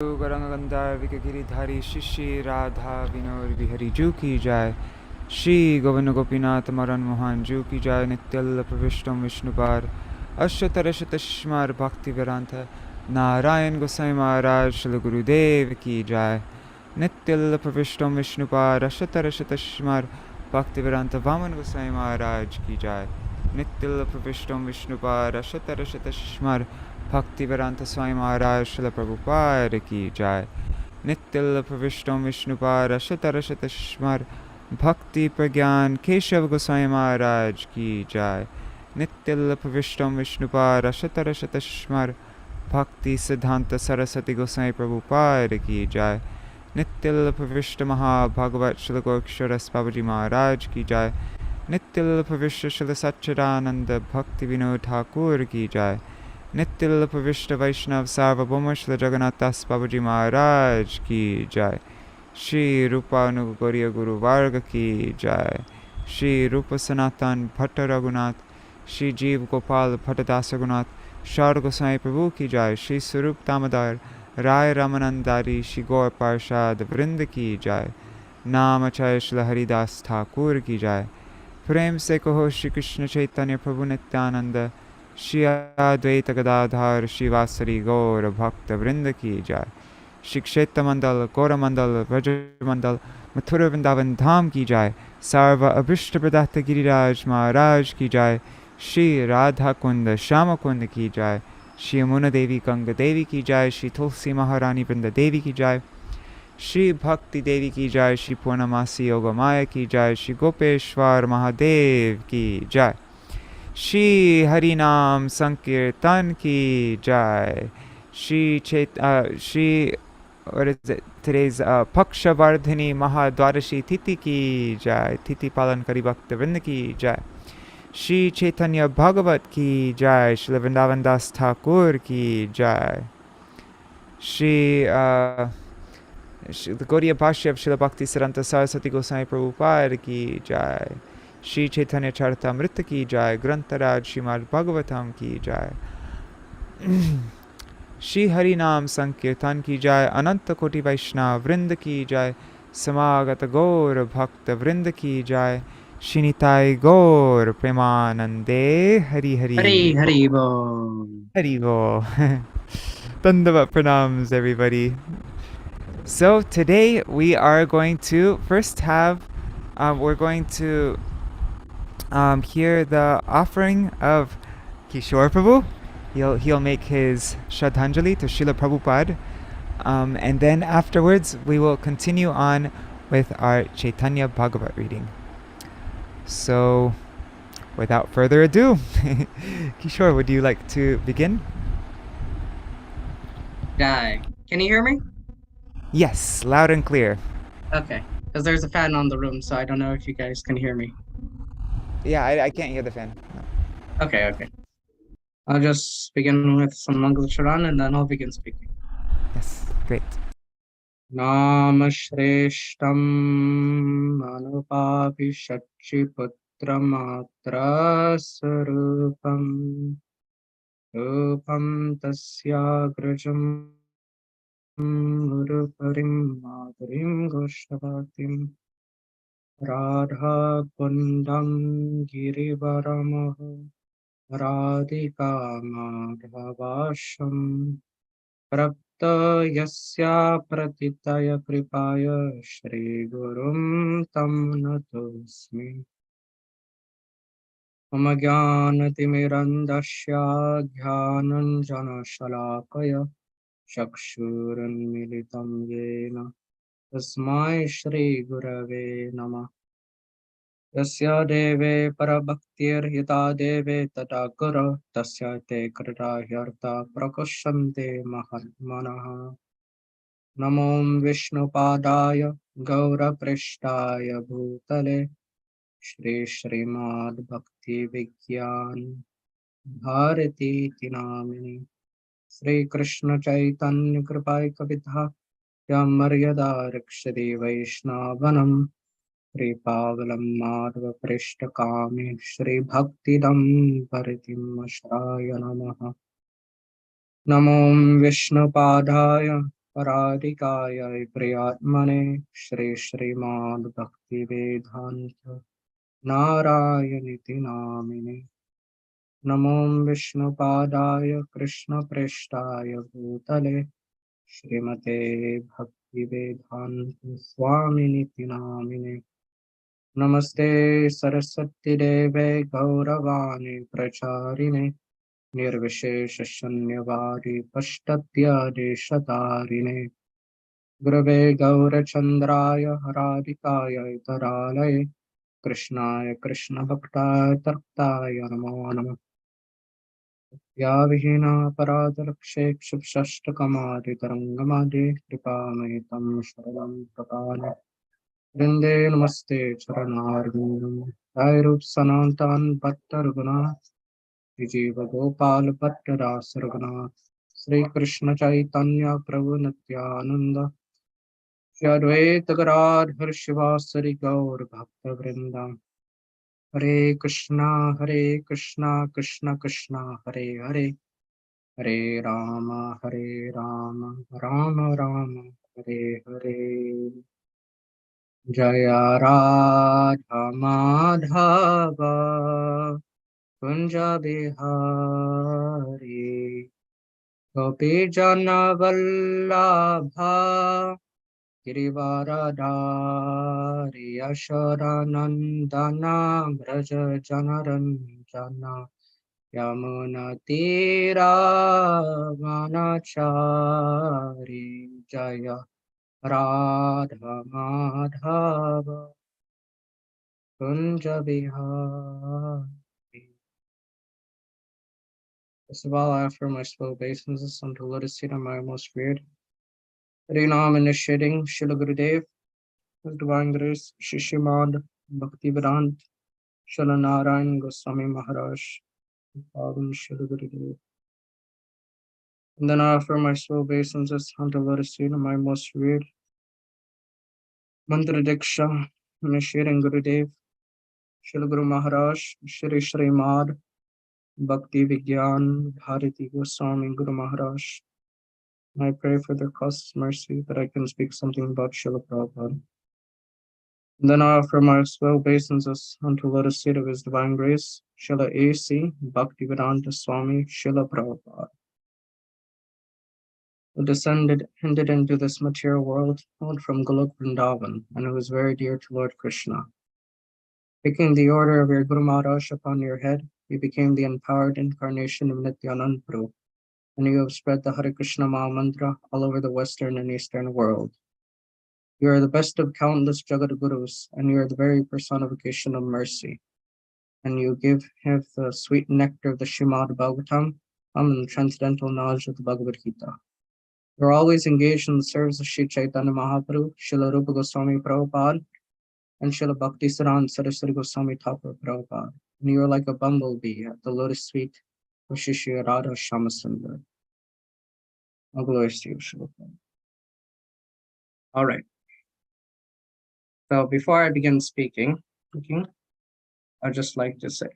गंगा गिरिधारी शिशि राधा विनोद बिहारी जू की जाय। श्री गोविंद गोपीनाथ मरण मोहन जू की जाय। नित्यल प्रविष्टम विष्णुपार अष्टतरशतश्मार भक्ति वेदांत नारायण गोसाई महाराज श्री गुरुदेव की जाय। नित्यल प्रविष्टम विष्णुपार अष्टतरशतश्मार भक्ति वेदांत वामन गोसाई महाराज की जाय। नित्यल प्रविष्टम विष्णुपार अष्टतरशतश्मार भक्ति वेदांत स्वामी महाराज श्रील प्रभुपाद की जाय। नित्यल प्रविष्टम विष्णुपाद अष्टतरशतश्मार भक्ति प्रज्ञान केशव गोसाई महाराज की जाय। नित्यल प्रविष्टम विष्णुपाद अष्टतरशतश्मार भक्ति सिद्धांत सरस्वती गोसाई प्रभुपाद की जाय। नित्यल प्रविष्ट महाभागवत श्री किशोर बाबूजी महाराज की जाय। नित्यल प्रविष्ट श्री सच्चिदानंद भक्ति विनोद ठाकुर की जाय। नित्यल प्रविष्ट वैष्णव सार्वभौम श्री जगन्नाथ दास बाबूजी महाराज की जय। श्री रूपानुगौरी गुरु वर्ग की जय। श्री रूप सनातन भट्ट रघुनाथ श्री जीव गोपाल भट्टदास रघुनाथ शौर गोसाई प्रभु की जय। श्री स्वरूप दामोदर राय रामानंदारी श्री गौर पार्षद वृंद की जय। नाम चय श्री हरिदास ठाकुर की जय। प्रेम से कहो श्री कृष्ण चैतन्य प्रभु नित्यानंद श्री अद्वैत गदाधर श्रीवासरी गौर भक्त वृंद की जय। श्री क्षेत्र मंडल गौर मंडल व्रज मंडल मथुरा वृंदावन धाम की जाय। सर्व अभिष्ट प्रदाता गिरिराज महाराज की जाय। श्री राधा कुंड श्याम कुंड की जाय। श्री यमुना देवी गंगा देवी की जाय। श्री तुलसी महारानी वृंदा देवी की जाय। श्री भक्ति देवी की जाय। श्री पूर्णमासी योग माया की जाय। श्री गोपेश्वर महादेव की जय। श्री हरि नाम संकीर्तन की जय। Shri what is it? Today's Pakshavardhini Mahadwadashi Tithi ki jai. Tithi palan kari bhakta vrinda ki jai. Śrī Caitanya-bhāgavata ki jai. Śrīla Vrindavan Das Thakur ki jai. The Gaudiya Bhashya of Śrīla Bhakti Siddhanta Saraswati Goswami Prabhupada ki jai. Śrī Caitanya Charitamrita ki jai. Grantaraj Śrīmad Bhagavatam ki jai. Shri Hari नाम संकीर्तन की जाय। अनंत कोटि वैष्णव वृंद की जाय। समागत गौर भक्त वृंद की जाय। श्री निताय गौर प्रेमानंदे हरि हरि हरि हरि बोल। हरि बोल. Dandavat pranams everybody. So today we are going to first have we're going to hear the offering of Kishor Prabhu. He'll make his Shraddhanjali to Śrīla Prabhupāda, and then afterwards we will continue on with our Caitanya-bhāgavata reading. So, without further ado, Kishor, would you like to begin? Can you hear me? Yes, loud and clear. Okay, because there's a fan on the room, so I don't know if you guys can hear me. Yeah, I can't hear the fan. No. Okay. I'll just begin with some Mangala Charan and then I'll begin speaking. Yes, great. Namashreshtam Manupapi Shachiputra Matra Sarupam Rupam Tasya Grajam Muruparim Madhurim Goshtavatim Radha Kundam Girivaramaha Radhika Madhavasham Prapta Yasya Pratitaya Kripaya Shri Gurum Tam Natosmi Mama Jnanatimirandasya Jnananjana Shalakaya Chakshuran Militam Yena Tasmai Shri Gurave Namah. Yasya deve parabhaktir yata deve tatakara tasya te krita hyarta prakashante mahatmanaha. Namom Vishnu padaya gaura prishtaya bhutale Shri Srimad Bhakti Vigyan Bharati Tinamini Shri Krishna Chaitanya Kripaika Vidha Yam Maryada Rakshati Vaishnavanam Kripavalam Madhva Prishtakami Shri Bhaktidam Paritim Ashraya Namaha. Namom Vishnu Padaya Paradikaya Priyatmane Shri Shrimad Bhakti Vedanta Narayaniti Namine Namo Vishnu Padaya Krishna Preshtaya Bhutale Shrimate Bhakti Vedanta Swaminiti Namine Namaste Saraswati Deve Gauravani Pracharine Nirvishesha Shunyavari Pashtatya Deshatarine Gurave Gaurachandraya Haradikaya Itaralaya Krishnaya Krishna Bhaktaya Tartaya Namo Namah Ya Vihina Paradarakshe Kshipshashtakamadi Tarangamadi Kripamayitam Sharadam Prapana Vrinde Namaste Charanarvindam Jairup Sanantan Bhattarguna Vijiva Gopal Bhattara Sarguna Sri Krishna Chaitanya Prabhu Nityananda Shadvaita Gadadhar Shivasari Gaur Bhakta Vrinda Hare Krishna Krishna Krishna Hare Hare Hare Rama Rama Rama Hare Hare Jaya Radha Madhava Kunja Bihari Gopi Jana Vallabha Girivaradari Yashodanandana Braja Janaranjana Yamuna Tira Manachari Jaya Radha Madhava Kunja Bihari. First of all, I offer my slow obeisances unto Lotus Feet of my most revered. Harinam initiating Śrīla Gurudev, His Divine Grace, Shishimad Bhaktivedanta Śrīla Narayan Goswami Maharaj, Bhagavan Śrīla Gurudev. And then I offer my slow obeisances unto Lotus Feet of my most revered. Mantra Diksha initiating Gurudev, Śrīla Guru Maharaj, Shri Srimad Bhakti Vigyan Bharati Goswami Guru Maharaj. I pray for their causeless mercy that I can speak something about Śrīla Prabhupāda. And then I offer my slow obeisances unto Lotus Feet of His Divine Grace, Śrīla A.C. Bhaktivedanta Swami Śrīla Prabhupāda, who descended into this material world hailed from Golok Vrindavan, and who is very dear to Lord Krishna. Taking the order of your Guru Maharaj upon your head, you became the empowered incarnation of Nityananda Prabhu, and you have spread the Hare Krishna Maha Mantra all over the Western and Eastern world. You are the best of countless Jagat Gurus, and you are the very personification of mercy. And you have the sweet nectar of the Śrīmad Bhagavatam and the transcendental knowledge of the Bhagavad Gita. You are always engaged in the service of Śrī Caitanya-bhāgavata, Śrīla Rupa Goswami Prabhupada, and Śrīla Bhaktisiddhanta Saraswati Goswami Thakur Prabhupada. And you are like a bumblebee at the lotus feet of Shri Radha Shyamasundar. All glories to you, Śrīla Prabhupada. All right. So before I begin speaking, I'd just like to say,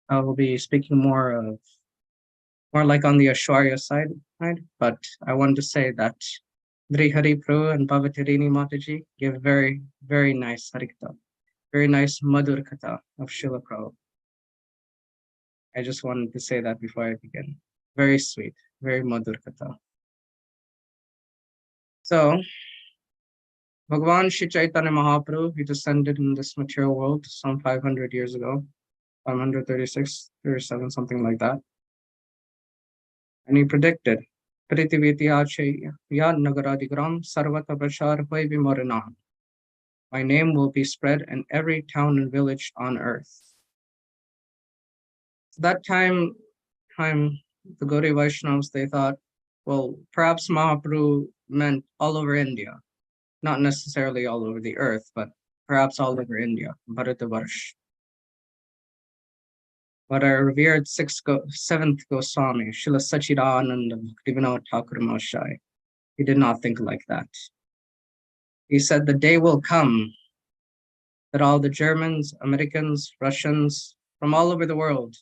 I will be speaking more like on the Ashwarya side, right? But I want to say that Dri Hari Prabhu and Bhavatarini Mataji give very, very nice Harikata, very nice Madhur Katha of Śrīla Prabhu. I just wanted to say that before I begin. Very sweet, very Madhur Katha. So, Bhagavan Śrī Caitanya Mahaprabhu, he descended in this material world some 500 years ago, 536, 37, something like that. And he predicted, Prithivityache Yad Nagaradigram Sarvata Prachar Vai Vimoranam. My name will be spread in every town and village on earth. That time, the Gaudiya Vaishnavas, they thought, well, perhaps Mahaprabhu meant all over India. Not necessarily all over the earth, but perhaps all over India, Bharatavarsha. But our revered seventh Goswami, Śrīla Sachidananda Bhaktivinoda Thakur Mahashaya, he did not think like that. He said the day will come that all the Germans, Americans, Russians, from all over the world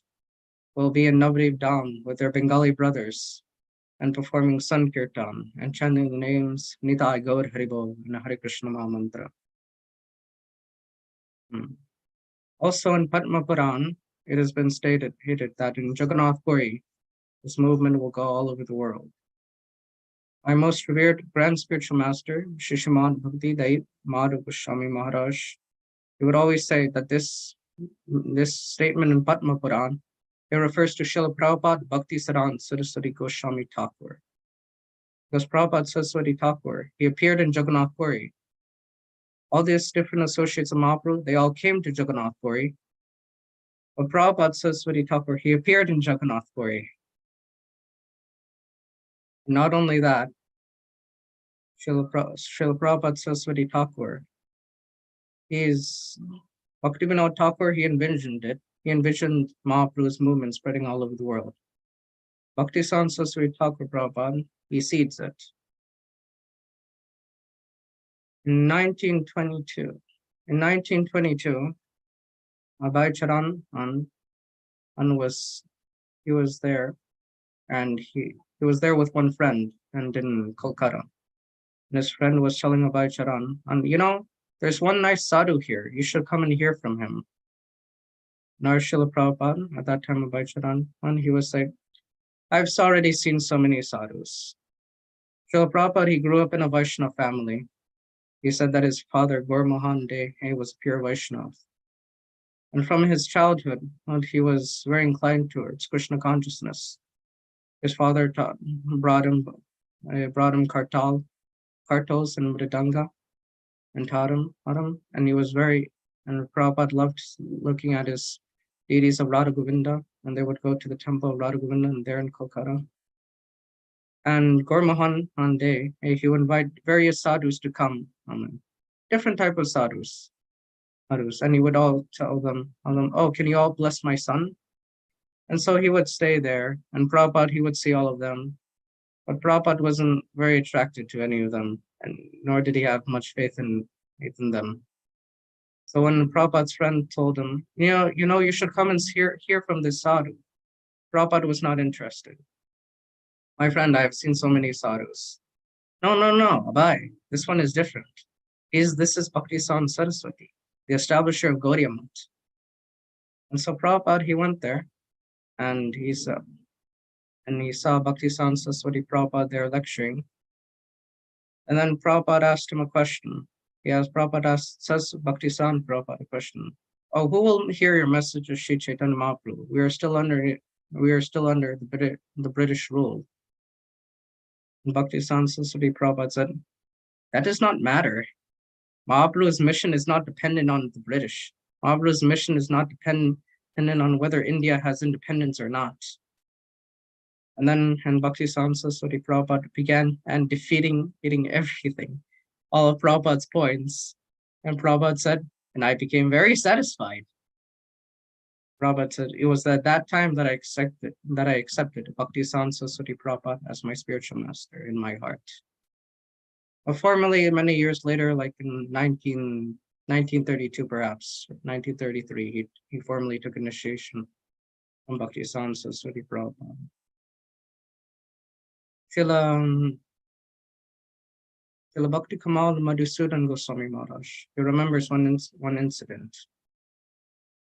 will be in Navadvip Dham with their Bengali brothers, and performing Sankirtan and chanting the names Nimāi Gaur Haribol and Hare Krishna Mahamantra. Also in Padma Puran, it has been stated that in Jagannath Puri, this movement will go all over the world. My most revered Grand Spiritual Master, Shishimad Bhakti Dait Madhu Goswami Maharaj, he would always say that this statement in Padma Puran, it refers to Śrīla Prabhupāda Bhakti Sarant Saraswati Goswami Thakur. Because Prabhupada Saraswati Thakur, he appeared in Jagannath Puri. All these different associates of Mahaprabhu, they all came to Jagannath Puri. But Prabhupada Saraswati Thakur, he appeared in Jagannath Puri. Not only that, Śrīla Prabhupāda Saraswati Thakur, Bhaktivinoda Thakur, he envisioned it. He envisioned Mahaprabhu's movement spreading all over the world. Bhaktivedanta Saraswati Thakur Prabhupada, he seeds it. In 1922, Abhay Charan was there, and he was there with one friend and in Kolkata. And his friend was telling Abhay Charan, and there's one nice sadhu here. You should come and hear from him. Now Śrīla Prabhupada, at that time Abhay Charan, and he was like, I've already seen so many sadhus. Śrīla Prabhupada, he grew up in a Vaishnava family. He said that his father, Gaur Mohan De, he was pure Vaishnava. And from his childhood, he was very inclined towards Krishna consciousness. His father brought him kartals and mridanga and taught him, and Prabhupada loved looking at his deities of Radha Govinda, and they would go to the temple of Radha Govinda and there in Kolkata. And Gaur Mohan De, he would invite various sadhus to come, different type of sadhus, and he would all tell them, oh, can you all bless my son? And so he would stay there, and Prabhupada, he would see all of them. But Prabhupada wasn't very attracted to any of them, and nor did he have much faith in them. So when Prabhupada's friend told him, you should come and hear from this sadhu, Prabhupada was not interested. My friend, I have seen so many sadhus. No, Abhay, this one is different. This is Bhaktivedanta Saraswati, the establisher of Gaudiya Math. And so Prabhupada, he went there, and he saw Bhaktivedanta Saraswati Prabhupada there lecturing. And then Prabhupada asked him a question. Says Bhaktivedanta Prabhupada a question. Oh, who will hear your message of Śrī Caitanya-bhāgavata? We are still under the British rule. And Bhaktivedanta Saraswati Prabhupada said, that does not matter. Mahaprabhu's mission is not dependent on the British. Mahaprabhu's mission is not dependent on whether India has independence or not. And then Bhaktivedanta Saraswati Prabhupada began defeating everything, all of Prabhupada's points. And Prabhupada said, and I became very satisfied. Prabhupada said, it was at that time that I accepted Bhaktivedanta Saraswati Prabhupada as my spiritual master in my heart. But formally, many years later, like in 1932 perhaps, 1933, he formally took initiation from Bhaktivedanta Saraswati Prabhupada. Srila Bhakti Kamal Madhusudan Goswami Maharaj, he remembers one incident.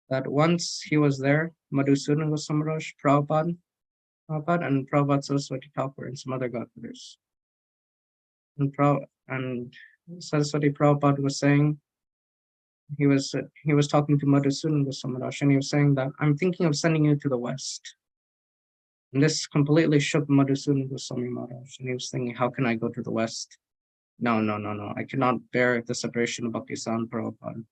That once he was there, Madhusudan Goswami Maharaj, Prabhupada, and Prabhupada Saraswati Thakur and some other godbrothers. And Saraswati Prabhupada was saying, he was talking to Madhusudan Goswami Maharaj, and he was saying that I'm thinking of sending you to the West. And this completely shook Madhusudan Goswami Maharaj, and he was thinking, how can I go to the West? No, I cannot bear the separation of Bhaktivedanta Prabhupada.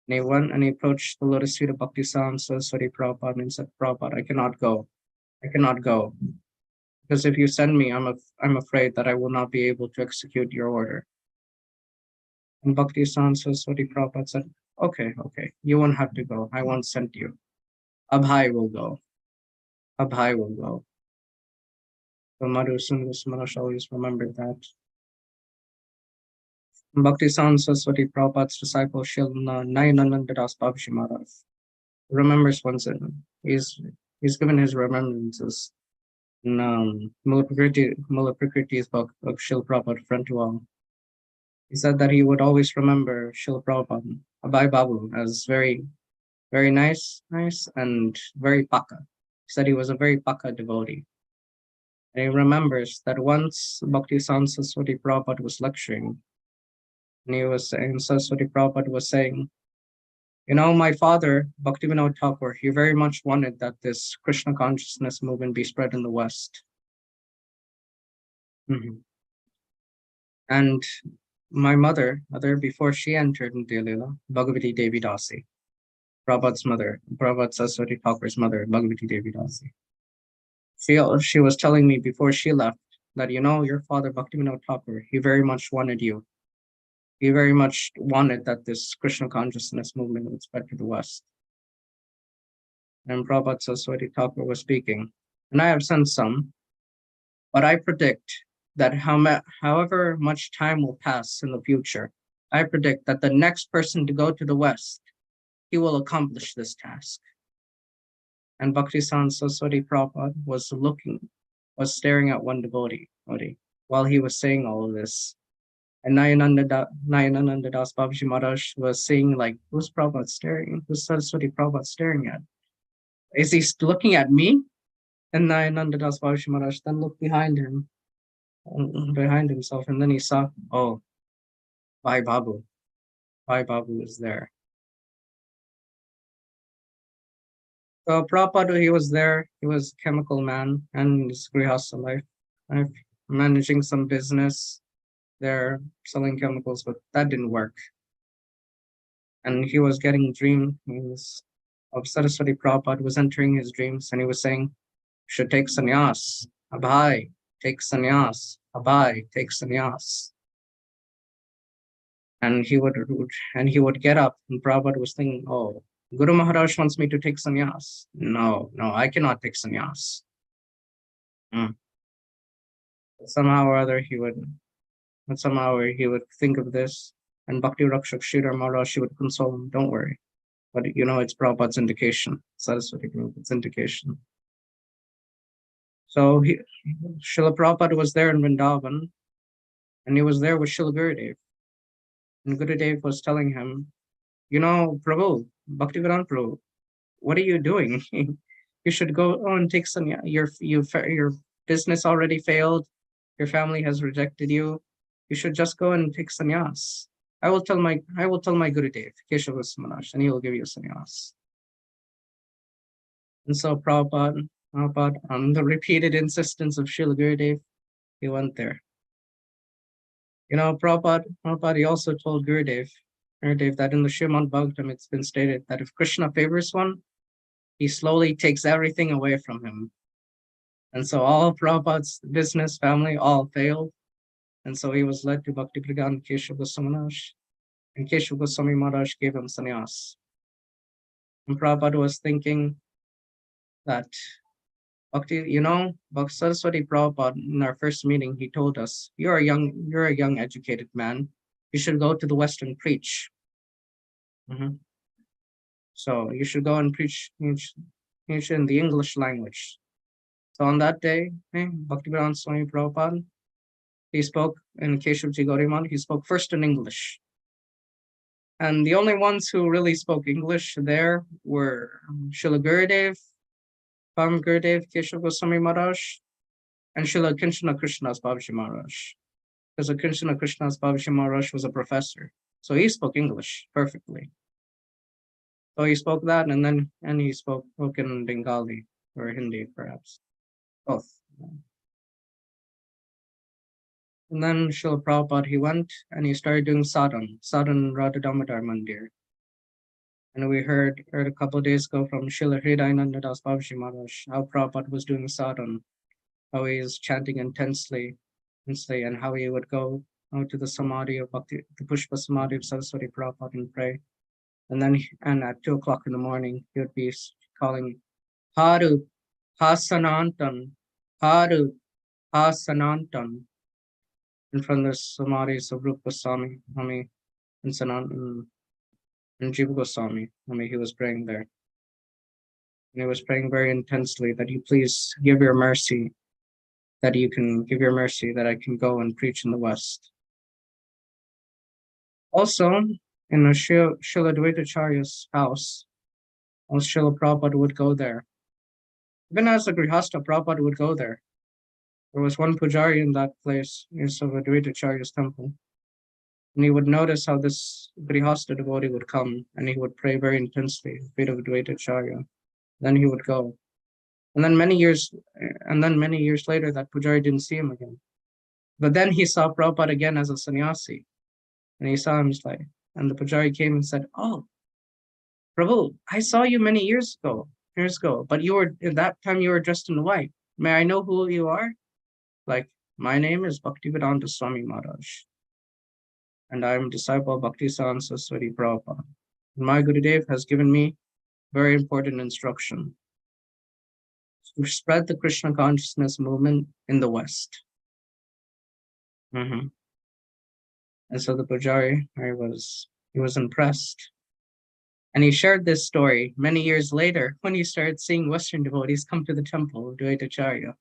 And he went and he approached the lotus feet of Bhaktivedanta Saraswati Prabhupada and said, Prabhupada, I cannot go. Because if you send me, I'm afraid that I will not be able to execute your order. And Bhaktivedanta Saraswati Prabhupada said, okay, you won't have to go. I won't send you. Abhay will go. So Madhusudan Goswami Maharaj always remembered that. Bhaktivedanta Saraswati Prabhupada's disciple Śrīla Nayanananda Das Babaji Maharaj remembers one incident. He's given his remembrances in Mula Prakriti's book of Śrīla Prabhupāda Front to All. He said that he would always remember Śrīla Prabhupāda, Abhay Babu, as very, very nice, and very paka. He said he was a very paka devotee. And he remembers that once Bhakti Saraswati Prabhupada was lecturing, and he was saying, Saraswati Prabhupada was saying, you know, my father, Bhaktivinoda Thakur, he very much wanted that this Krishna consciousness movement be spread in the West. And my mother, before she entered in Lila, Bhagavati Devi Dasi, Prabhupada's mother, Prabhupada Saraswati Thakur's mother, Bhagavati Devi Dasi. She was telling me before she left that, you know, your father, Bhaktivinoda Thakur, he very much wanted you. He very much wanted that this Krishna consciousness movement would spread to the West. And Prabhupada Saraswati Thakur was speaking, and I have sent some, but I predict that however much time will pass in the future, I predict that the next person to go to the West, he will accomplish this task. And Bhaktivedanta Saraswati Prabhupada was staring at one devotee while he was saying all of this. And Nayananda Das Babaji Maharaj was saying, like, who's Prabhupada staring? Who's Saraswati Prabhupada staring at? Is he looking at me? And Nayananda Das Babaji Maharaj then looked behind himself, and then he saw, oh, Bhai Babu is there. So Prabhupada, he was there. He was a chemical man and his grihastha life, managing some business there, selling chemicals, but that didn't work. And he was getting dreams of Saraswati Prabhupada was entering his dreams, and he was saying, should take sannyas. Abhay, take sannyas. Abhay, take sannyas. And he would get up, and Prabhupada was thinking, oh, Guru Maharaj wants me to take sannyas. No, I cannot take sannyas. Somehow or other he would think of this, and Bhakti Rakshak Sridhar Maharaj, she would console him, don't worry. But you know, it's Prabhupada's indication, Saraswati Prabhupada's indication. So Śrīla Prabhupada was there in Vrindavan, and he was there with Śrīla Gurudev. And Gurudev was telling him, you know, Prabhu, Bhaktivedanta Prabhu, what are you doing? You should go and take sannyas. Your business already failed. Your family has rejected you. You should just go and take sannyas. I will tell my Gurudev, Kishor Kṛṣṇa, and he will give you sannyas. And so Prabhupada, on the repeated insistence of Śrīla Gurudev, he went there. You know, Prabhupada, he also told Gurudev that in the Śrīmad Bhagavatam, it's been stated that if Krishna favors one, he slowly takes everything away from him. And so all Prabhupada's business, family, all failed. And so he was led to Bhakti Pragan Keshava Goswami Maharaj, and Keshava Goswami Maharaj gave him sannyas. And Prabhupada was thinking that Bhakti Saraswati Prabhupada, in our first meeting, he told us, you're a young educated man. You should go to the West and preach. So you should go and preach in the English language. So on that day, Bhaktivedanta Swami Prabhupada, he spoke in Keshavji Gauriman, he spoke first in English. And the only ones who really spoke English there were Śrīla Gurudev, Param Gurudev, Keshava Goswami Maharaj, and Śrīla Kṛṣṇa's Babaji Maharaj. Because Kṛṣṇa's Babaji Maharaj was a professor. So he spoke English perfectly. So he spoke that, and he spoke in Bengali or Hindi, perhaps. Both. And then Śrīla Prabhupada, he went and he started doing sadhan Radha Damodar Mandir. And we heard a couple of days ago from Śrīla Hridayananda Das Babaji Maharaj how Prabhupada was doing sadhan, how he is chanting intensely, and how he would go out to the samadhi of Bhakti, the Pushpa Samadhi of Saraswati Prabhupada, and pray. And at 2 o'clock in the morning, he would be calling Haru Hasanantan, Haru Hasanantan, in front of the samadhis of Rupa Goswami, and Sanantan, and Jiva Goswami. He was praying there. And he was praying very intensely that you please give your mercy that you can give your mercy that I can go and preach in the West. Also, in Srila Advaitacharya's house, Śrīla Prabhupāda would go there. Even as a Grihasta, Prabhupada would go there. There was one pujari in that place, in Advaitacharya's temple. And he would notice how this Grihasta devotee would come and he would pray very intensely, feet of Advaitacharya. Then he would go. And then many years later, that pujari didn't see him again. But then he saw Prabhupada again as a sannyasi. And he saw him like, and the pujari came and said, "Oh, Prabhu, I saw you many years ago, but at that time you were dressed in white. May I know who you are?" Like, "My name is Bhaktivedanta Swami Maharaj, and I am a disciple of Bhaktisiddhanta Saraswati Prabhupada. My Gurudev has given me very important instruction to spread the Krishna consciousness movement in the West." And so the pujari, he was impressed. And he shared this story many years later when he started seeing Western devotees come to the temple of Advaitacharya.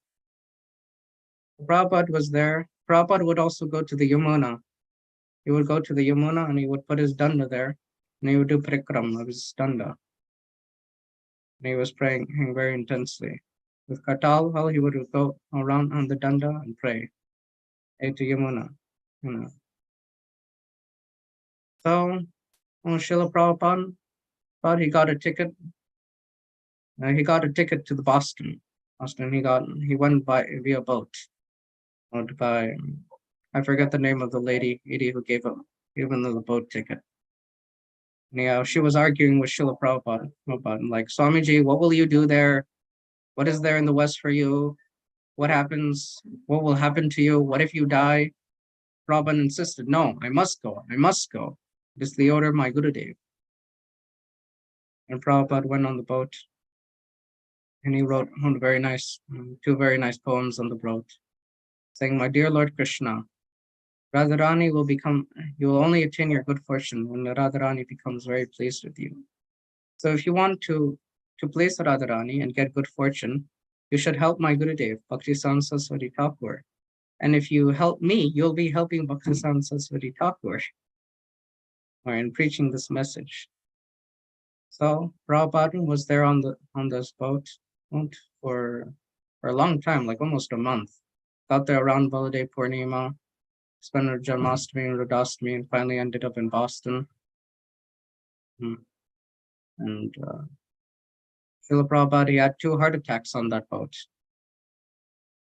Prabhupada was there. Prabhupada would also go to the Yamuna. He would go to the Yamuna and he would put his danda there and he would do parikram of his danda. And he was praying very intensely. With Katal, he would go around on the danda and pray to Yamuna. So, Śrīla Prabhupāda, he got a ticket. He got a ticket to the Boston. He went via boat. By, I forget the name of the lady who gave him the boat ticket. And, she was arguing with Śrīla Prabhupāda, like, "Swamiji, what will you do there? What is there in the West for you? What happens? What will happen to you? What if you die?" Prabhupada insisted, "No, I must go. It is the order of my Gurudev." And Prabhupada went on the boat and he wrote two very nice poems on the boat, saying, "My dear Lord Krishna, Radharani you will only attain your good fortune when Radharani becomes very pleased with you. So if you want to please Radharani and get good fortune, you should help my Gurudev, Bhaktisiddhanta Saraswati Thakur. And if you help me, you'll be helping Bhaktisiddhanta Saraswati Thakur in preaching this message." So Prabhupada was there on this boat for a long time, like almost a month. Got there around Baladev Purnima, spent Janmashtami and Radhastami, and finally ended up in Boston. And Śrīla Prabhupāda, he had 2 heart attacks on that boat.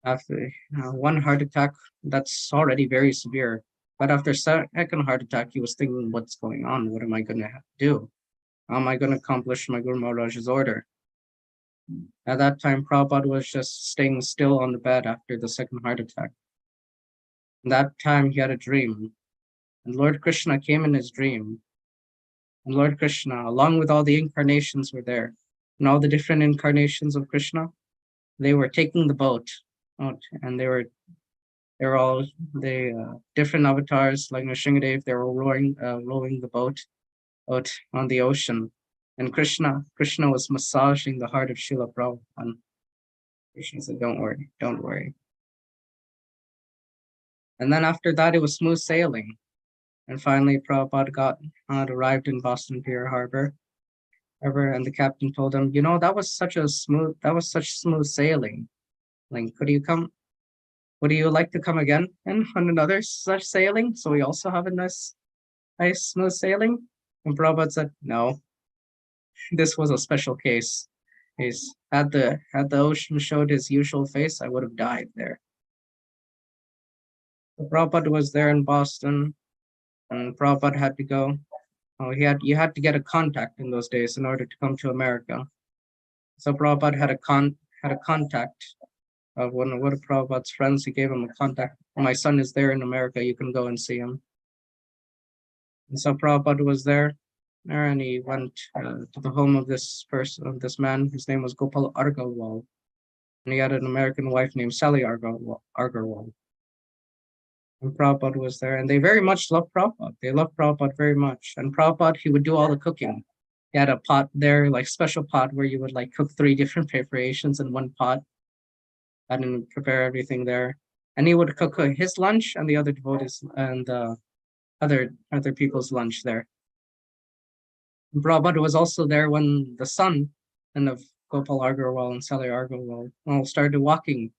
After one heart attack, that's already very severe. But after second heart attack, he was thinking, "What's going on? What am I going to do? How am I going to accomplish my Guru Maharaj's order?" At that time, Prabhupada was just staying still on the bed after the second heart attack. And that time, he had a dream. And Lord Krishna came in his dream. And Lord Krishna, along with all the incarnations, were there. And all the different incarnations of Krishna, they were taking the boat out. And they were all the different avatars, like Nrsimhadev, they were rowing the boat out on the ocean. And Krishna was massaging the heart of Śrīla Prabhupada. Krishna said, don't worry. And then after that, it was smooth sailing. And finally, Prabhupada arrived in Boston Pier Harbor. And the captain told him, that was such smooth sailing. Like, would you like to come again on another such sailing? So we also have a nice smooth sailing? And Prabhupada said, no, this was a special case. Had the ocean showed his usual face, I would have died there. So Prabhupada was there in Boston, and Prabhupada had to go. You had to get a contact in those days in order to come to America. So Prabhupada had a contact of one of Prabhupada's friends. He gave him a contact. "My son is there in America. You can go and see him." And so Prabhupada was there, and he went to the home of this man. His name was Gopal Agarwal, and he had an American wife named Sally Agarwal. And Prabhupada was there, and they very much loved Prabhupada. They loved Prabhupada very much. And Prabhupada, he would do all the cooking. He had a pot there, like special pot, where you would like cook 3 different preparations in one pot. and prepare everything there. And he would cook his lunch and the other devotees and other people's lunch there. Prabhupada was also there when the son and of Gopal Agarwal and Sally Agarwal all started walking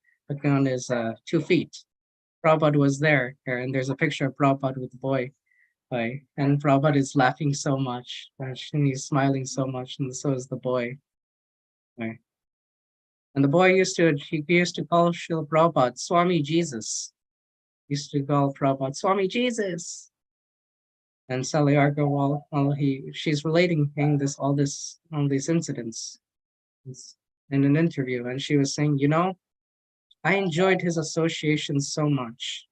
on his 2 feet. Prabhupada was there, and there's a picture of Prabhupada with the boy. And Prabhupada is laughing so much, and he's smiling so much, and so is the boy. Right. And the boy used to call Śrīla Prabhupada Swami Jesus. He used to call Prabhupada Swami Jesus. And Sally Agarwal, she's relating all these incidents in an interview, and she was saying, I enjoyed his association so much.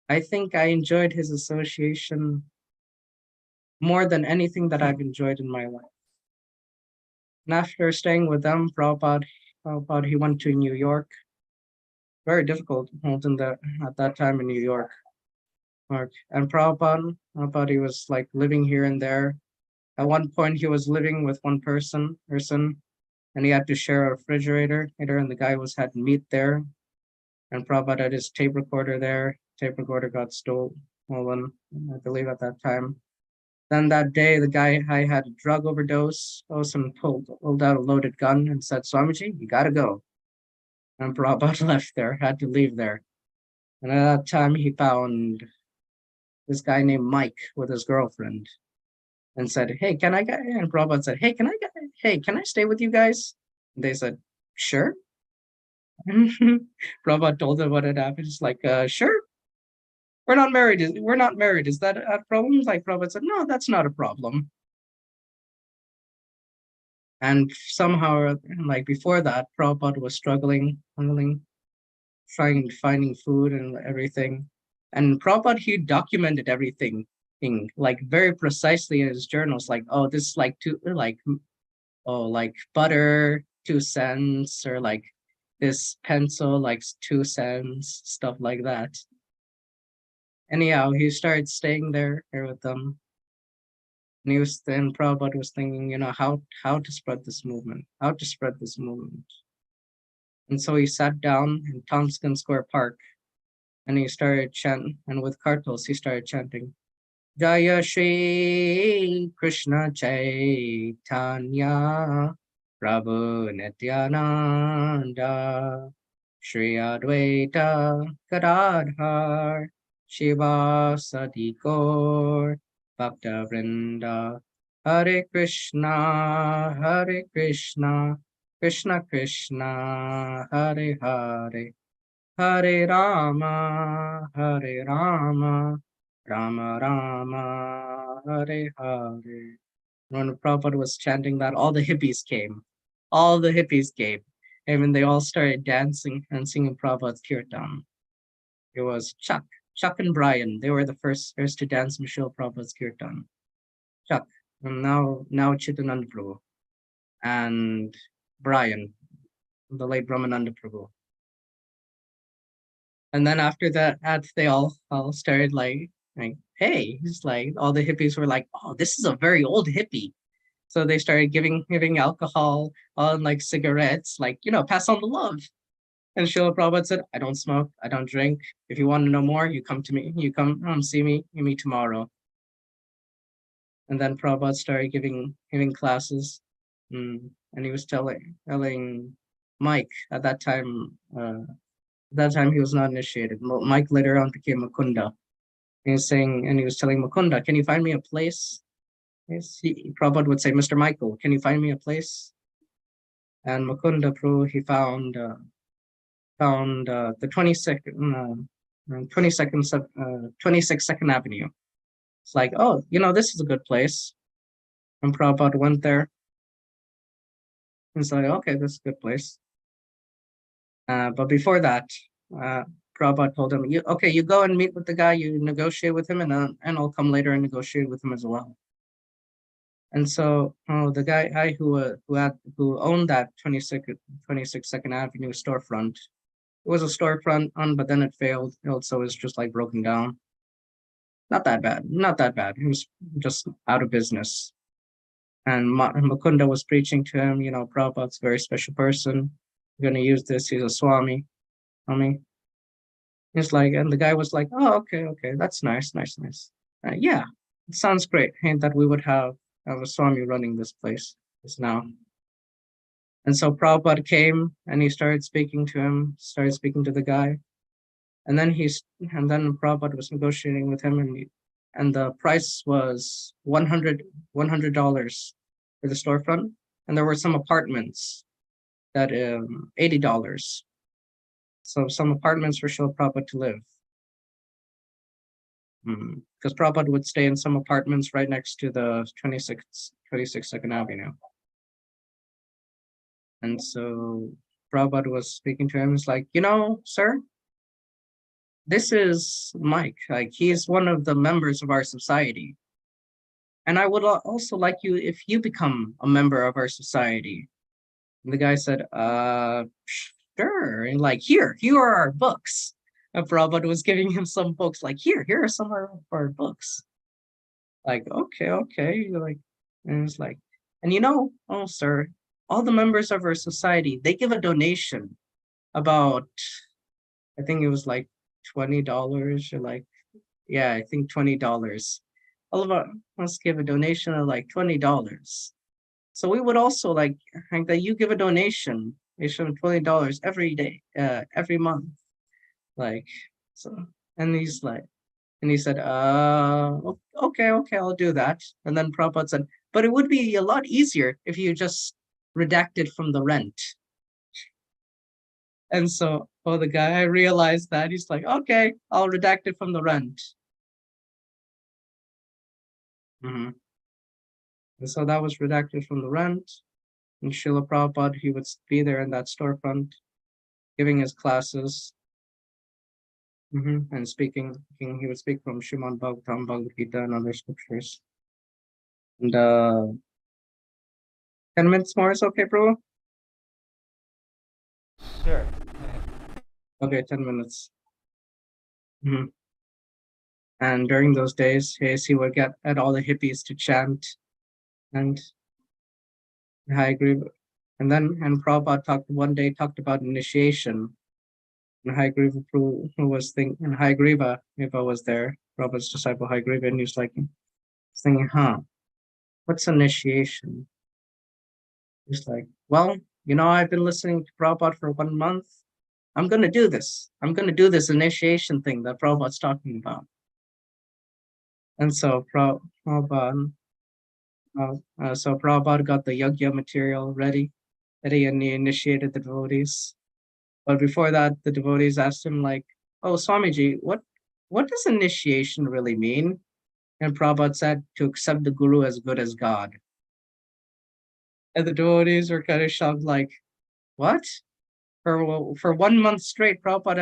I think I enjoyed his association more than anything that I've enjoyed in my life. And after staying with them, Prabhupada, he went to New York. Very difficult at that time in New York. And Prabhupada, he was like living here and there. At one point, he was living with one person, and he had to share a refrigerator, and the guy had meat there. And Prabhupada had his tape recorder there. Tape recorder got stolen, I believe, at that time. Then that day, the guy had a drug overdose, and pulled out a loaded gun and said, Swamiji, you gotta go. And Prabhupada left there, had to leave there. And at that time, he found this guy named Mike with his girlfriend and said, hey, can I get, and Prabhupada said, hey, can I stay with you guys? And they said, sure. Prabhupada told them what had happened. It's like, sure. We're not married. Is that a problem? Like Prabhupada said, no, that's not a problem. And somehow, like before that, Prabhupada was struggling, finding food and everything. And Prabhupada, he documented everything, like very precisely in his journals. Like, this is like like butter, 2 cents, or like this pencil, like 2 cents, stuff like that. Anyhow, he started staying there with them. And Prabhupada was thinking, how to spread this movement, And so he sat down in Tompkins Square Park, and he started chanting, and with kartals, he started chanting, Jaya Śrī Krishna Caitanya, Prabhu Nityananda, Shri Advaita Gadadhar, Shiva Sadikor, Bhakta Vrinda, Hare Krishna, Krishna Krishna, Hare Hare, Hare Rama, Rama Rama, Hare Hare. When Prabhupada was chanting that, all the hippies came. And they all started dancing and singing Prabhupada's kirtan. It was Chuck and Brian. They were the first to dance Śrīla Prabhupada's kirtan. Chuck, and now Chitananda Prabhu, and Brian, the late Brahmananda Prabhu. And then after that, they all started like, hey, it's like all the hippies were like, oh, this is a very old hippie. So they started giving alcohol on like cigarettes, like, pass on the love. And Śrīla Prabhupada said, I don't smoke, I don't drink. If you want to know more, you come to me, you come see me, you meet tomorrow. And then Prabhupada started giving classes. And he was telling Mike at that time, he was not initiated. Mike later on became Mukunda. He was telling Mukunda, can you find me a place? Prabhupada would say, Mr. Michael, can you find me a place? And Mukunda Prabhu, he found the 26th 2nd Avenue. It's like, oh, this is a good place. And Prabhupada went there. And it's like, okay, this is a good place. But before that, Prabhupada told him, you go and meet with the guy, you negotiate with him, and I'll come later and negotiate with him as well. And so the guy who owned that 26th 2nd Avenue storefront, it was a storefront, but then it failed. It also was just like broken down. Not that bad. It was just out of business. And Mukunda was preaching to him, Prabhupada's a very special person. You're going to use this. He's a Swami. Swami. He's like, and the guy was like, oh, okay, that's nice. Yeah, it sounds great. And that we would have a Swami running this place is now. And so Prabhupada came and he started speaking to him, started speaking to the guy. And then Prabhupada was negotiating with him, and the price was $100 for the storefront. And there were some apartments that $80. So some apartments for Śrīla Prabhupada to live. Because Prabhupada would stay in some apartments right next to the 26th 2nd Avenue. And so Prabhupada was speaking to him. It's like, sir, this is Mike. Like, he's one of the members of our society. And I would also like you if you become a member of our society. And the guy said, sure. And like, here are our books. And Prabhupada was giving him some books, like, here are some of our books. Like, okay. Like, and it's like, and oh, sir, all the members of our society, they give a donation about, I think it was like $20 or like, yeah, I think $20. All of us give a donation of like $20. So we would also like that you give a donation of $20 every day, every month. Like, so, and he said, okay, I'll do that. And then Prabhupada said, but it would be a lot easier if you just redacted from the rent. And so, the guy realized that. He's like, okay, I'll redact it from the rent. And so that was redacted from the rent. And Śrīla Prabhupada, he would be there in that storefront, giving his classes. And speaking, he would speak from Śrīmad Bhagavatam, Bhagavad Gita, and other scriptures. And 10 minutes more is okay, bro? Sure. Okay, 10 minutes. And during those days, he would get at all the hippies to chant and Hayagriva. And Prabhupada talked about initiation. And Hayagriva was there, Prabhupada's disciple Hayagriva, and he's like thinking, what's initiation? He's like, well, I've been listening to Prabhupada for 1 month. I'm going to do this. I'm going to do this initiation thing that Prabhupada's talking about. And so Prabhupada got the yajna material ready, and he initiated the devotees. But before that, the devotees asked him, like, oh, Swamiji, what does initiation really mean? And Prabhupada said, to accept the Guru as good as God. And the devotees were kind of shocked, like, what? For 1 month straight, Prabhupada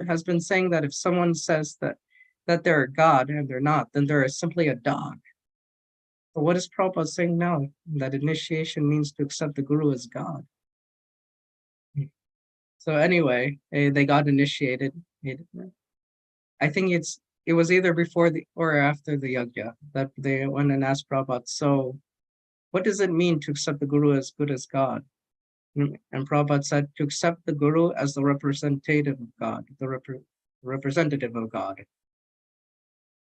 has been saying that if someone says that they're a god and they're not, then they're simply a dog. But what is Prabhupada saying now? That initiation means to accept the Guru as God. So anyway, they got initiated. I think it was either before or after the yajna that they went and asked Prabhupada, so what does it mean to accept the Guru as good as God? And Prabhupada said, to accept the Guru as the representative of God, representative of God.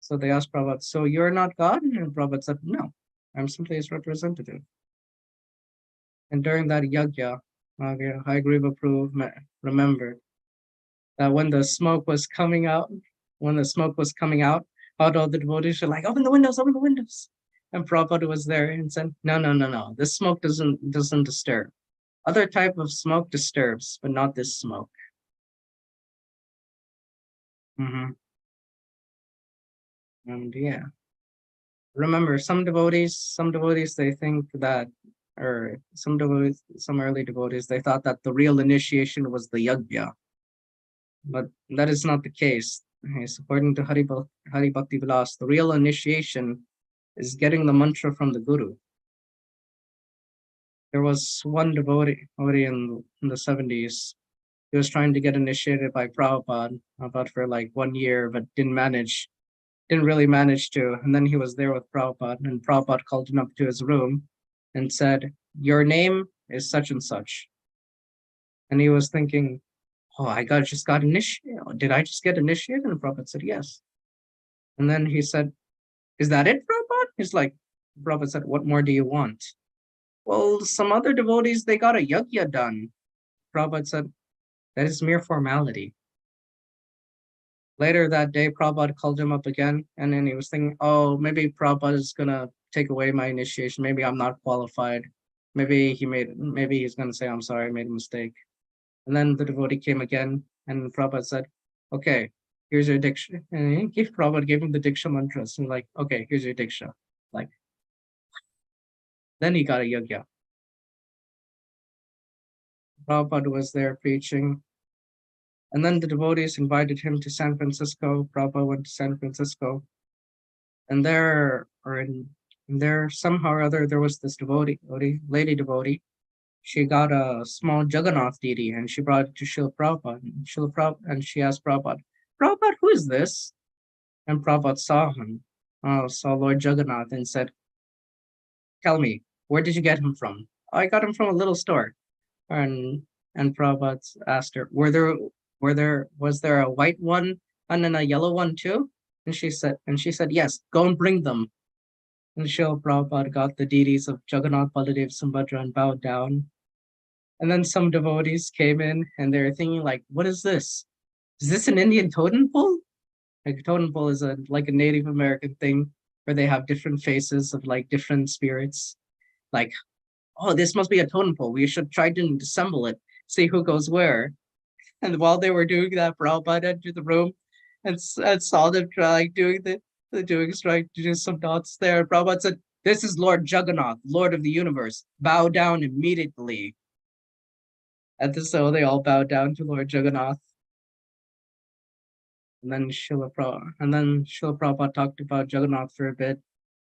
So they asked Prabhupada, so you're not God? And Prabhupada said, no, I'm simply his representative. And during that yajna, Hayagriva remembered that when the smoke was coming out, all the devotees were like, open the windows. And Prabhupada was there and said, no, this smoke doesn't disturb. Other type of smoke disturbs, but not this smoke. And yeah, remember, some devotees, they think that, or some early devotees, they thought that the real initiation was the yajna. But that is not the case. According to Hari Bhakti Vilas, the real initiation is getting the mantra from the Guru. There was one devotee in the 70s. He was trying to get initiated by Prabhupada about for like 1 year, but didn't really manage to. And then he was there with Prabhupada, and Prabhupada called him up to his room and said, your name is such and such. And he was thinking, oh, just got initiated. Did I just get initiated? And Prabhupada said, yes. And then he said, is that it, Prabhupada? He's like, Prabhupada said, what more do you want? Well, some other devotees, they got a yajna done. Prabhupada said, that is mere formality. Later that day, Prabhupada called him up again, and then he was thinking, oh, maybe Prabhupada is gonna take away my initiation. Maybe I'm not qualified. Maybe he's gonna say, I'm sorry, I made a mistake. And then the devotee came again, and Prabhupada said, okay, here's your diksha. And Prabhupada gave him the diksha mantras, and like, okay, here's your diksha. Like, then he got a yajna. Prabhupada was there preaching. And then the devotees invited him to San Francisco. Prabhupada went to San Francisco. And there somehow or other, there was this lady devotee. She got a small Jagannath deity and she brought it to Śrīla Prabhupāda. And she asked Prabhupada, Prabhupada, who is this? And Prabhupada saw Lord Jagannath and said, tell me, where did you get him from? Oh, I got him from a little store. And Prabhupada asked her, was there a white one and then a yellow one too? And she said, yes, go and bring them. And Śrīla Prabhupada got the deities of Jagannath, Baladev, Subhadra and bowed down. And then some devotees came in and they were thinking like, what is this? Is this an Indian totem pole? Like totem pole is like a Native American thing where they have different faces of like different spirits. Like, oh, this must be a totem pole. We should try to disassemble it, see who goes where. And while they were doing that, Prabhupada entered the room and saw them doing some dots there. Prabhupada said, this is Lord Jagannath, Lord of the universe. Bow down immediately. So they all bowed down to Lord Jagannath. And then Śrīla Prabhupada talked about Jagannath for a bit.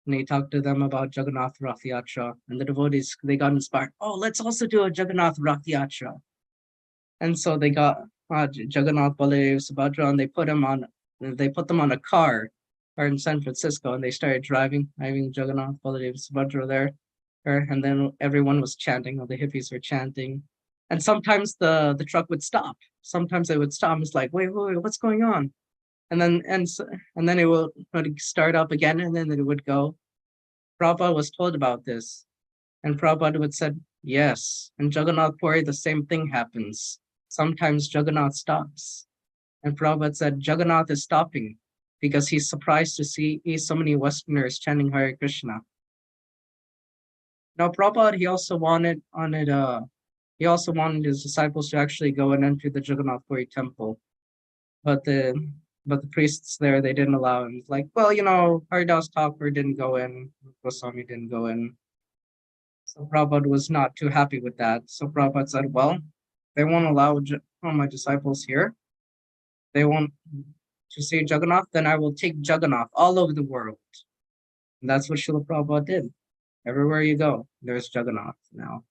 And he talked to them about Jagannath Rath Yatra. And the devotees, they got inspired. Oh, let's also do a Jagannath Rath Yatra. And so they got Jagannath, Baladev, Subhadra, and they put them on a car in San Francisco, and they started driving Jagannath, Baladev, Subhadra there. And then everyone was chanting, all the hippies were chanting. And sometimes the truck would stop. Sometimes they would stop. It's like, wait, what's going on? And then it would start up again, and then it would go. Prabhupada was told about this, and Prabhupada would said, yes. And Jagannath Puri, the same thing happens. Sometimes Jagannath stops. And Prabhupada said, Jagannath is stopping because he's surprised to see so many Westerners chanting Hare Krishna. Now, Prabhupada, he also wanted his disciples to actually go and enter the Jagannath Puri temple. But the priests there, they didn't allow him. It's like, well, Haridas Thakur didn't go in, Goswami didn't go in. So Prabhupada was not too happy with that. So Prabhupada said, well, they won't allow my disciples here. They want to see Jagannath, then I will take Jagannath all over the world. And that's what Śrīla Prabhupada did. Everywhere you go, there's Jagannath now.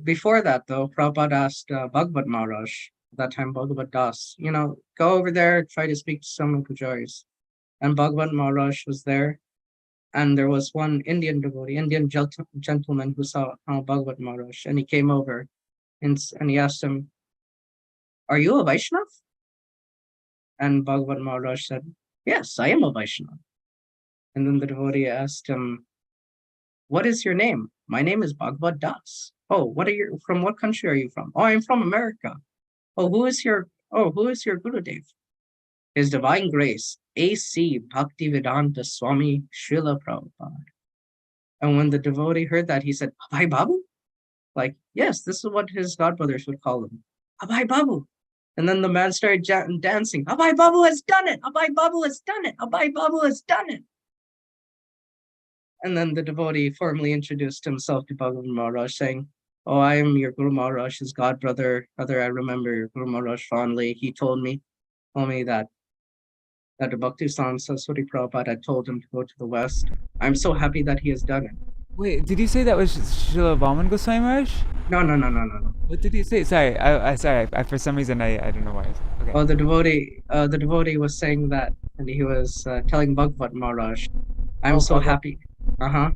Before that though, Prabhupada asked Bhagavat Maharaj, at that time Bhagavat Das, go over there, try to speak to some pujaris. And Bhagavat Maharaj was there. And there was one Indian devotee, Indian gentleman who saw Bhagavat Maharaj, and he came over and he asked him, are you a Vaishnava? And Bhagavat Maharaj said, yes, I am a Vaishnava. And then the devotee asked him, what is your name? My name is Bhagavat Das. Oh, from what country are you from? Oh, I'm from America. Oh, who is your Gurudev? His Divine Grace, A.C. Bhaktivedanta Swami Śrīla Prabhupāda. And when the devotee heard that, he said, Abhay Babu? Like, yes, this is what his godbrothers would call him. Abhay Babu. And then the man started dancing. Abhay Babu has done it. Abhay Babu has done it. Abhay Babu has done it. And then the devotee formally introduced himself to Bhagavan Maharaj, saying, oh, I am your Guru Maharaj, his godbrother. Brother, I remember your Guru Maharaj fondly. He told me that the Bhakti-Siddhanta Saraswati Prabhupada had told him to go to the West. I'm so happy that he has done it. Wait, did you say that was Srila Vaman Goswami Maharaj? No. What did he say? Sorry, I for some reason I don't know why. Okay. Oh, the devotee was saying that, and he was telling Bhagavat Maharaj, I'm so happy. Yeah.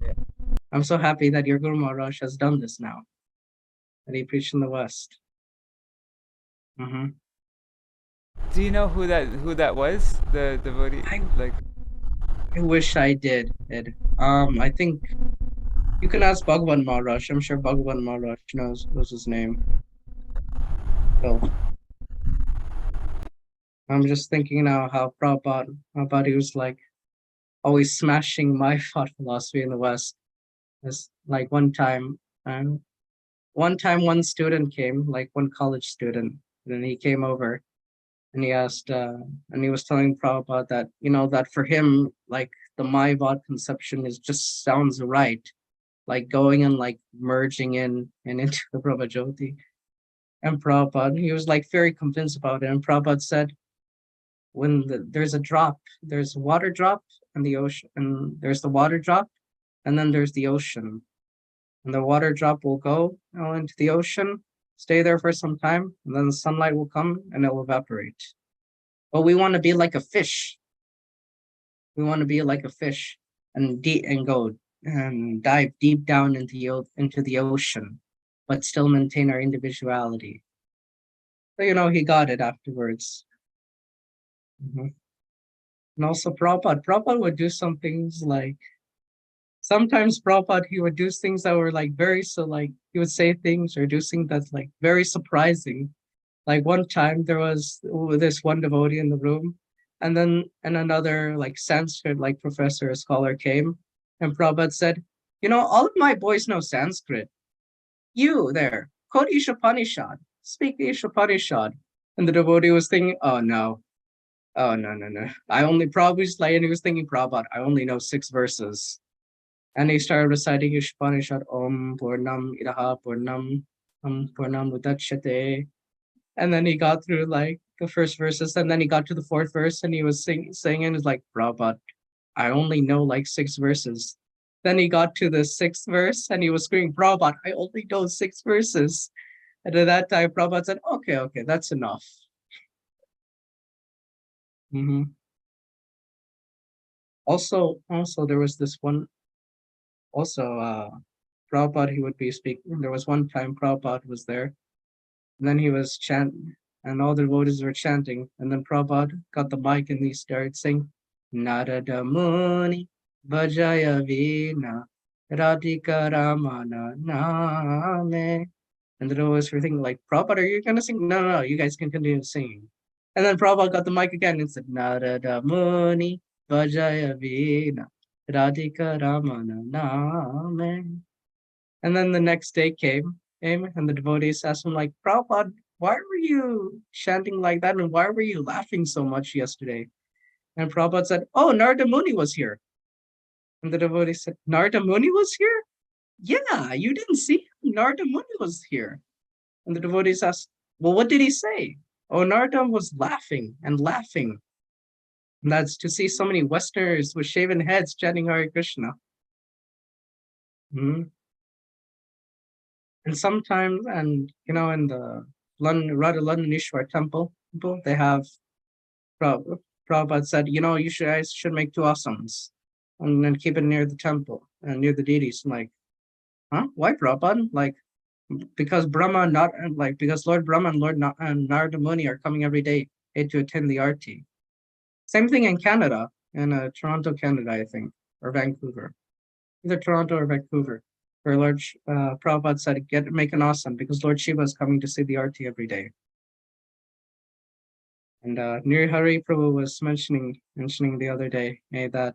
I'm so happy that your Guru Maharaj has done this now. and he preached in the West. Mm-hmm. Do you know who that was? The devotee? I wish I did. I think you can ask Bhagavan Maharaj. I'm sure Bhagavan Maharaj knows his name. So I'm just thinking now how Prabhupada he was like always smashing my thought philosophy in the West. It's like one time one student came, like one college student, and he came over and he asked and he was telling Prabhupada that, that for him, like the Mayavad conception is just sounds right, like going and like merging in and into the Brahmajyoti. And Prabhupada, he was like very convinced about it. And Prabhupada said, when there's a drop, there's a water drop in the ocean, and there's the water drop, and then there's the ocean. And the water drop will go into the ocean, stay there for some time, and then the sunlight will come and it will evaporate. But we want to be like a fish. We want to be like a fish and go and dive deep down into the ocean, but still maintain our individuality. So, he got it afterwards. Mm-hmm. And also Prabhupada would do some things like, sometimes Prabhupada, he would do things that were like he would say things or do things that's like very surprising. Like one time there was this one devotee in the room, and then another like Sanskrit like professor or scholar came, and Prabhupada said, all of my boys know Sanskrit. You there, quote Ishopanishad, speak Ishopanishad. And the devotee was thinking, oh no. Prabhupada's like, and he was thinking, Prabhupada, I only know 6 verses. And he started reciting Ishopanishad, Om Purnam Idaha Purnam Purnam Udachyate. And then he got through like the first verses, and then he got to the 4th verse, and he was singing, it's like, Prabhupada, I only know like 6 verses. Then he got to the 6th verse, and he was screaming, Prabhupada, I only know 6 verses. And at that time, Prabhupada said, okay, that's enough. Mm-hmm. Also, there was this one, Prabhupada, he would be speaking. There was one time Prabhupada was there, and then he was chanting, and all the devotees were chanting, and then Prabhupada got the mic and he started saying, Narada Muni Vajaya Vina Radhika Ramana Name. And the devotees were thinking like, Prabhupada, are you gonna sing? No, you guys can continue singing. And then Prabhupada got the mic again and said, Narada Muni Vajaya Vina Radhika Ramana Name. And then the next day came, and the devotees asked him, like, Prabhupada, why were you chanting like that? And why were you laughing so much yesterday? And Prabhupada said, oh, Narada Muni was here. And the devotee said, Narada Muni was here? Yeah, you didn't see him. Narada Muni was here. And the devotees asked, well, what did he say? Oh, Narada was laughing and laughing. And that's to see so many Westerners with shaven heads chanting Hare Krishna. Mm-hmm. And sometimes, in the London Ishwar temple, they have Prabhupada said, you guys should make 2 asanas and then keep it near the temple and near the deities. I'm like, huh? Why, Prabhupada? Like, because Lord Brahma and Lord Narada Muni are coming every day to attend the arti. Same thing in Canada, in Toronto, Canada, I think, or Vancouver, either Toronto or Vancouver. Where Lord Prabhupada said, make an asana because Lord Shiva is coming to see the arti every day. And Nirhari Prabhu was mentioning the other day that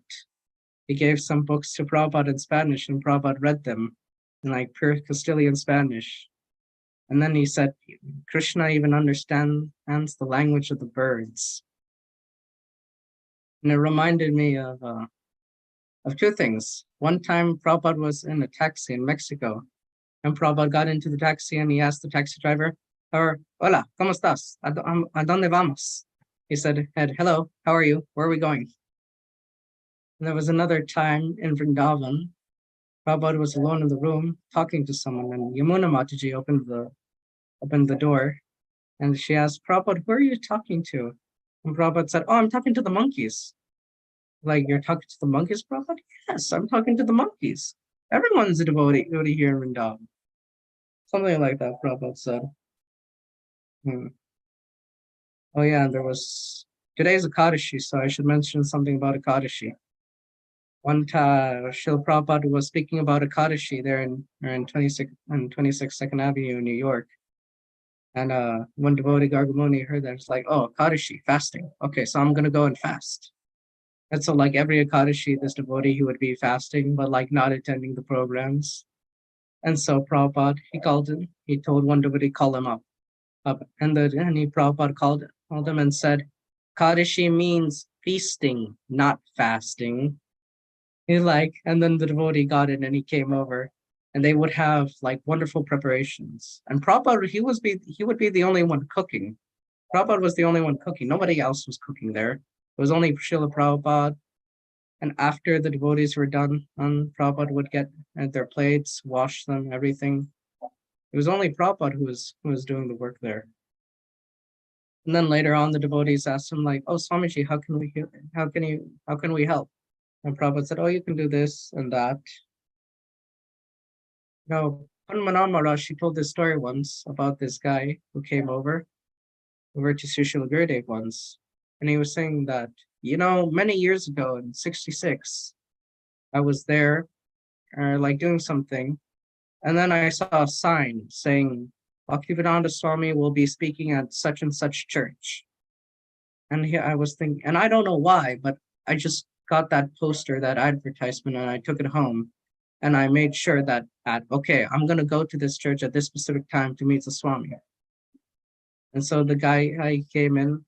he gave some books to Prabhupada in Spanish, and Prabhupada read them in like pure Castilian Spanish. And then he said, Krishna even understands the language of the birds. And it reminded me of 2 things. One time Prabhupada was in a taxi in Mexico, and Prabhupada got into the taxi and he asked the taxi driver, hola, ¿cómo estás? ¿A dónde vamos? He said, hello, how are you? Where are we going? And there was another time in Vrindavan, Prabhupada was alone in the room talking to someone, and Yamuna Mataji opened the door, and she asked, Prabhupada, who are you talking to? And Prabhupada said, oh, I'm talking to the monkeys. Like, you're talking to the monkeys, Prabhupada? Yes, I'm talking to the monkeys. Everyone's a devotee here in Vrindavan. Something like that, Prabhupada said. Oh yeah, and today's Ekadashi, so I should mention something about Ekadashi. One time, Śrīla Prabhupāda was speaking about Ekadashi there in 22nd Avenue in New York. And when devotee Gargamuni heard that, it's like, oh, Ekadashi, fasting. Okay, so I'm going to go and fast. And so like every Ekadashi, this devotee, he would be fasting, but like not attending the programs. And so Prabhupada, he told one devotee, call him up. And Prabhupada called him and said, Ekadashi means feasting, not fasting. And then the devotee got it and he came over and they would have like wonderful preparations. And Prabhupada, he would be the only one cooking. Prabhupada was the only one cooking. Nobody else was cooking there. It was only Śrīla Prabhupada. And after the devotees were done, Prabhupada would get their plates, wash them, everything. It was only Prabhupada who was doing the work there. And then later on, the devotees asked him like, "Oh, Swamiji, how can we help?" And Prabhupada said, "Oh, you can do this and that." Now, Hanuman Maharaj, she told this story once about this guy who came over to Srila Gurudev once, and he was saying that, many years ago in '66, I was there, like doing something, and then I saw a sign saying, Bhaktivedanta Swami will be speaking at such and such church. And here I was thinking, and I don't know why, but I just got that poster, that advertisement, and I took it home. And I made sure that, okay, I'm going to go to this church at this specific time to meet the Swami. And so the guy, I came in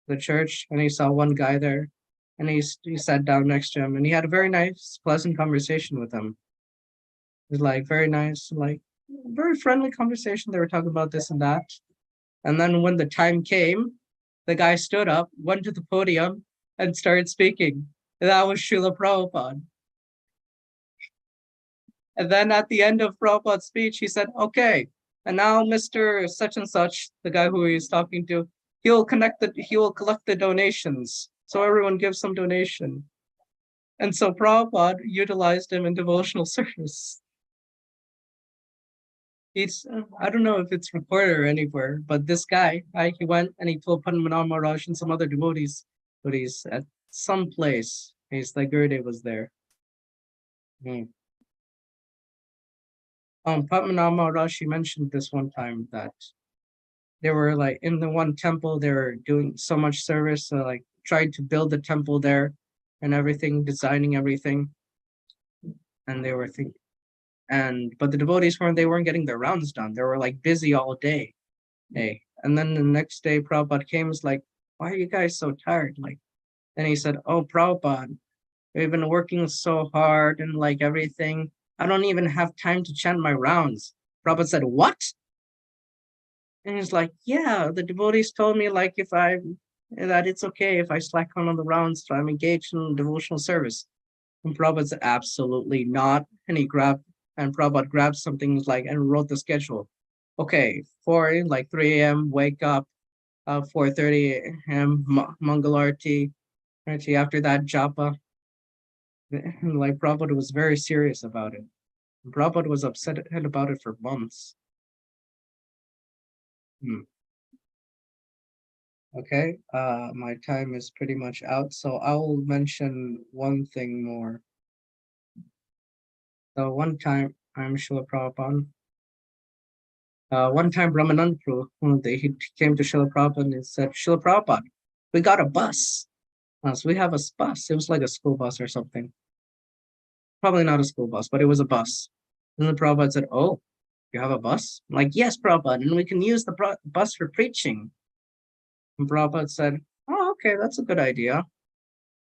the church and he saw one guy there and he sat down next to him and he had a very nice, pleasant conversation with him. It was like very nice, like very friendly conversation. They were talking about this and that. And then when the time came, the guy stood up, went to the podium and started speaking. And that was Śrīla Prabhupāda. And then at the end of Prabhupada's speech, he said, okay, and now Mr. Such and Such, the guy who he's talking to, he will collect the donations. So everyone gives some donation. And so Prabhupada utilized him in devotional service. I don't know if it's recorded or anywhere, but this guy, he went and he told Padmanabha Maharaj and some other devotees, but he's at some place. He's like Gurudev was there. Padmanabha Maharaj, she mentioned this one time that they were like in the one temple, they were doing so much service, so like tried to build the temple there and everything, designing everything. And they were thinking, but the devotees weren't getting their rounds done. They were like busy all day. And then the next day Prabhupada came, was like, why are you guys so tired? Like, then he said, oh, Prabhupada, we've been working so hard and like everything. I don't even have time to chant my rounds. Prabhupada said, what? And he's like, yeah, the devotees told me like that it's okay if I slack on the rounds, so I'm engaged in devotional service. And Prabhupada said, absolutely not. And Prabhupada grabbed something like and wrote the schedule. Okay, 3 a.m. wake up, 4:30 a.m. Mangalarti. After that, japa. And like Prabhupada was very serious about it. Prabhupada was upset about it for months. Okay, my time is pretty much out, so I will mention one thing more. So one time, I'm Śrīla Prabhupada. One time, Brahmananda Prabhu, he came to Śrīla Prabhupada and said, Śrīla Prabhupada, we got a bus. So we have a bus. It was like a school bus or something. Probably not a school bus, but it was a bus. And the Prabhupada said, oh, you have a bus? I'm like, yes, Prabhupada, and we can use the bus for preaching. And Prabhupada said, oh, okay, that's a good idea.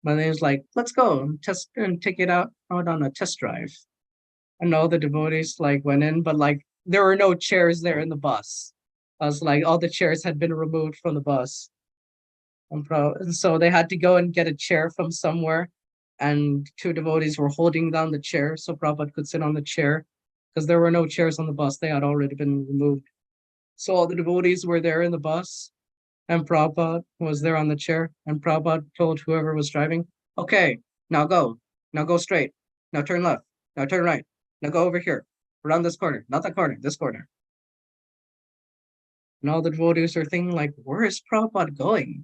But he was like, let's go and take it out on a test drive. And all the devotees like went in, but like there were no chairs there in the bus. I was like, all the chairs had been removed from the bus. And so they had to go and get a chair from somewhere. And 2 devotees were holding down the chair so Prabhupada could sit on the chair because there were no chairs on the bus. They had already been removed. So all the devotees were there in the bus and Prabhupada was there on the chair. And Prabhupada told whoever was driving, okay, now go straight. Now turn left. Now turn right. Now go over here. around this corner, not that corner, this corner. And all the devotees are thinking, like, where is Prabhupada going?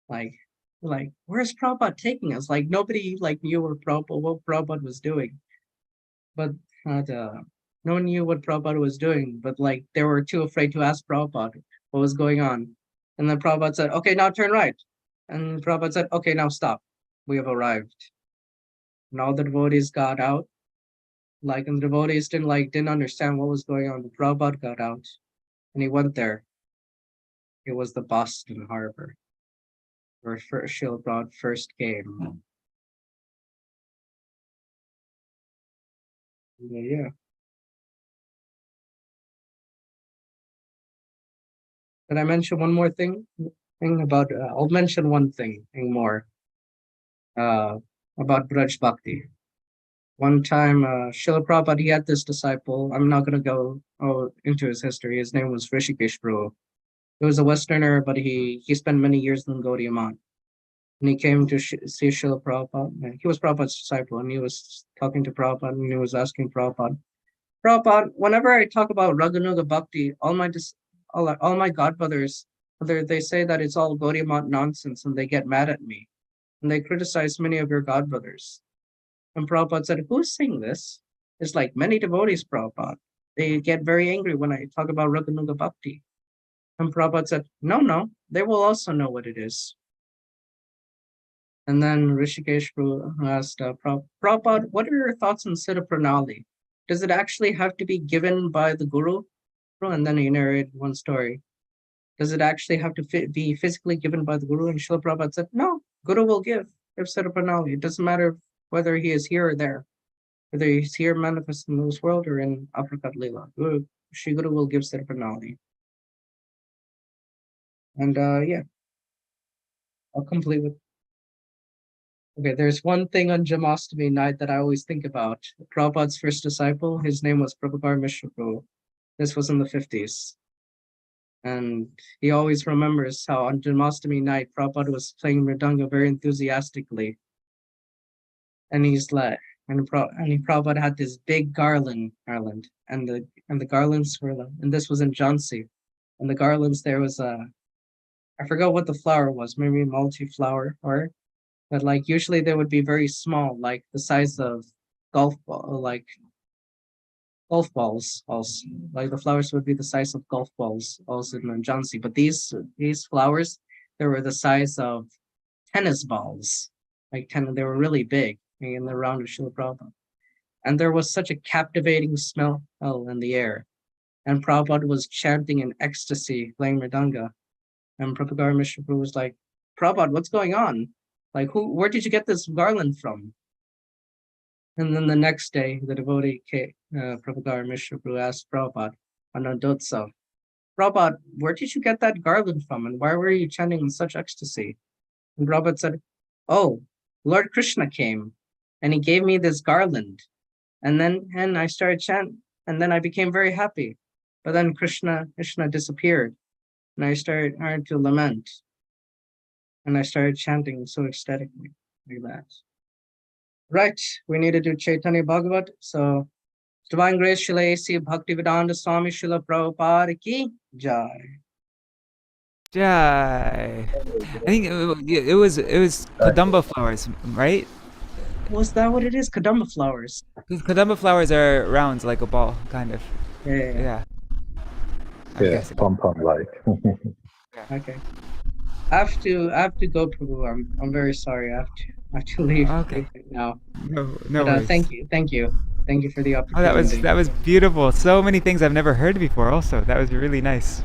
Like, where's Prabhupada taking us? Like, nobody like knew what Prabhupada was doing. But no one knew what Prabhupada was doing, but like they were too afraid to ask Prabhupada what was going on. And then Prabhupada said, okay, now turn right. And Prabhupada said, okay, now stop. We have arrived. And all the devotees got out. Like, and the devotees didn't understand what was going on. The Prabhupada got out and he went there. It was the Boston Harbor where Śrīla Prabhupada first came. Yeah. Can I mention one more thing about, I'll mention one thing more about Braj Bhakti. One time, Śrīla Prabhupāda, he had this disciple. I'm not going to go into his history. His name was Hrishikesh Prabhu. He was a Westerner, but he spent many years in Gaudiya Math. And he came to see Śrīla Prabhupada. He was Prabhupada's disciple, and he was talking to Prabhupada, and he was asking Prabhupada, whenever I talk about Raganuga Bhakti, all my godbrothers, they say that it's all Gaudiya Math nonsense, and they get mad at me. And they criticize many of your godbrothers. And Prabhupada said, who's saying this? It's like many devotees, Prabhupada. They get very angry when I talk about Raganuga Bhakti. And Prabhupada said, no, they will also know what it is. And then Hrishikesh asked Prabhupada, what are your thoughts on Siddha Pranali? Does it actually have to be given by the Guru? And then he narrated one story. Does it actually have to be physically given by the Guru? And Śrīla Prabhupada said, no, Guru will give Siddha Pranali. It doesn't matter whether he is here or there, whether he's here manifest in this world or in Aprakat Leela. Shri Guru will give Siddha Pranali. And yeah, I'll complete with. Okay, there's one thing on Janmashtami night that I always think about. Prabhupada's first disciple, his name was Prabhupāda Mishra Prabhu. This was in the 50s. And he always remembers how on Janmashtami night, Prabhupada was playing Mridanga very enthusiastically. And he's like, and Prabhupada had this big garland, and the garlands were, and this was in Jhansi. And the garlands, there was I forgot what the flower was, maybe multi-flower, but like usually they would be very small, like the size of golf balls. Also, like the flowers would be the size of golf balls, also in Jhansi. But these flowers, they were the size of tennis balls, they were really big in the round of Śrīla Prabhupada. And there was such a captivating smell in the air. And Prabhupada was chanting in ecstasy, playing Mridanga. And Prabhupada Mishra Prabhu was like, Prabhupada, what's going on? Like, where did you get this garland from? And then the next day, the devotee, Prabhupada Mishra Prabhu, asked Prabhupada on Adotsav, Prabhupada, where did you get that garland from? And why were you chanting in such ecstasy? And Prabhupada said, oh, Lord Krishna came and he gave me this garland. And I started chanting, and then I became very happy. But then Krishna disappeared. And I started to lament. And I started chanting so ecstatically like that. Right, we need to do Caitanya-bhāgavata. So, Divine Grace, Śrīla A.C. Bhaktivedanta Swami Śrīla Prabhupāda Ki Jai. Jai. I think it was Kadamba flowers, right? Was that what it is? Kadamba flowers. Kadamba flowers are round like a ball, kind of. Yeah. Yeah, pom-pom like. Okay. I have to go, Prabhu. I'm very sorry. I have to leave right now. No but, worries. Thank you for the opportunity. That was beautiful. So many things I've never heard before. Also, that was a really nice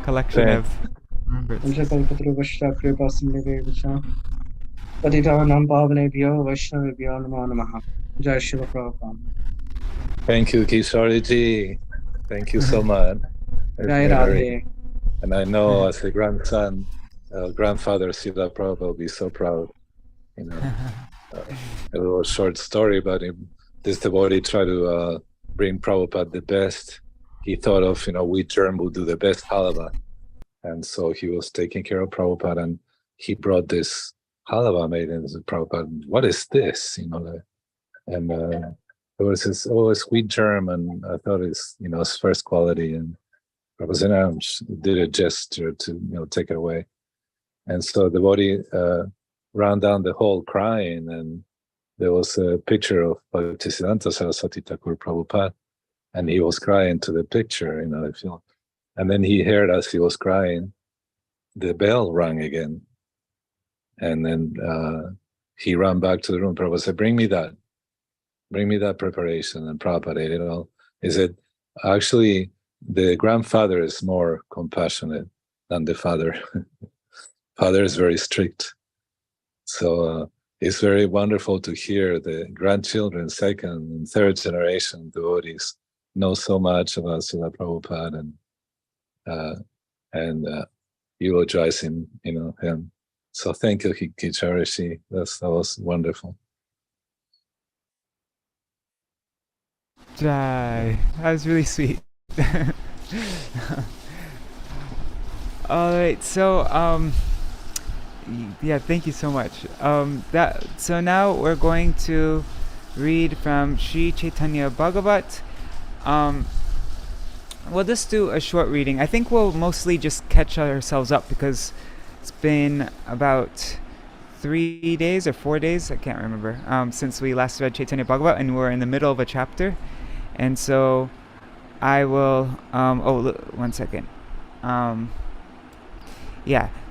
collection of remembrances. Thank you, Kishor. Thank you so much. And I know as a grandson, grandfather Śrīla Prabhupada will be so proud. A little short story, but this devotee tried to bring Prabhupada the best. He thought of, we germ will do the best halava. And so he was taking care of Prabhupada, and he brought this halava made, and said, Prabhupada, what is this? And There was this sweet germ, and I thought it's his first quality, and Prabhupada did a gesture to take it away, and so the devotee ran down the hall crying, and there was a picture of Bhaktisiddhanta Saraswati Thakur Prabhupada, and he was crying to the picture, I feel. And then he heard as he was crying, the bell rang again. And then he ran back to the room. Prabhupada said, bring me that preparation. And Prabhupada ate it all. He said, actually, the grandfather is more compassionate than the father. Father is very strict. So it's very wonderful to hear the grandchildren, second and third generation devotees know so much about Śrīla Prabhupada and eulogize him. So thank you, Kishor Kṛṣṇa. That was wonderful. Jai. That was really sweet. All right, so yeah, thank you so much. So now we're going to read from Śrī Caitanya-bhāgavata. We'll just do a short reading. I think we'll mostly just catch ourselves up because it's been about 3 days or 4 days, I can't remember, since we last read Caitanya-bhāgavata, and we're in the middle of a chapter. And so I will, one second.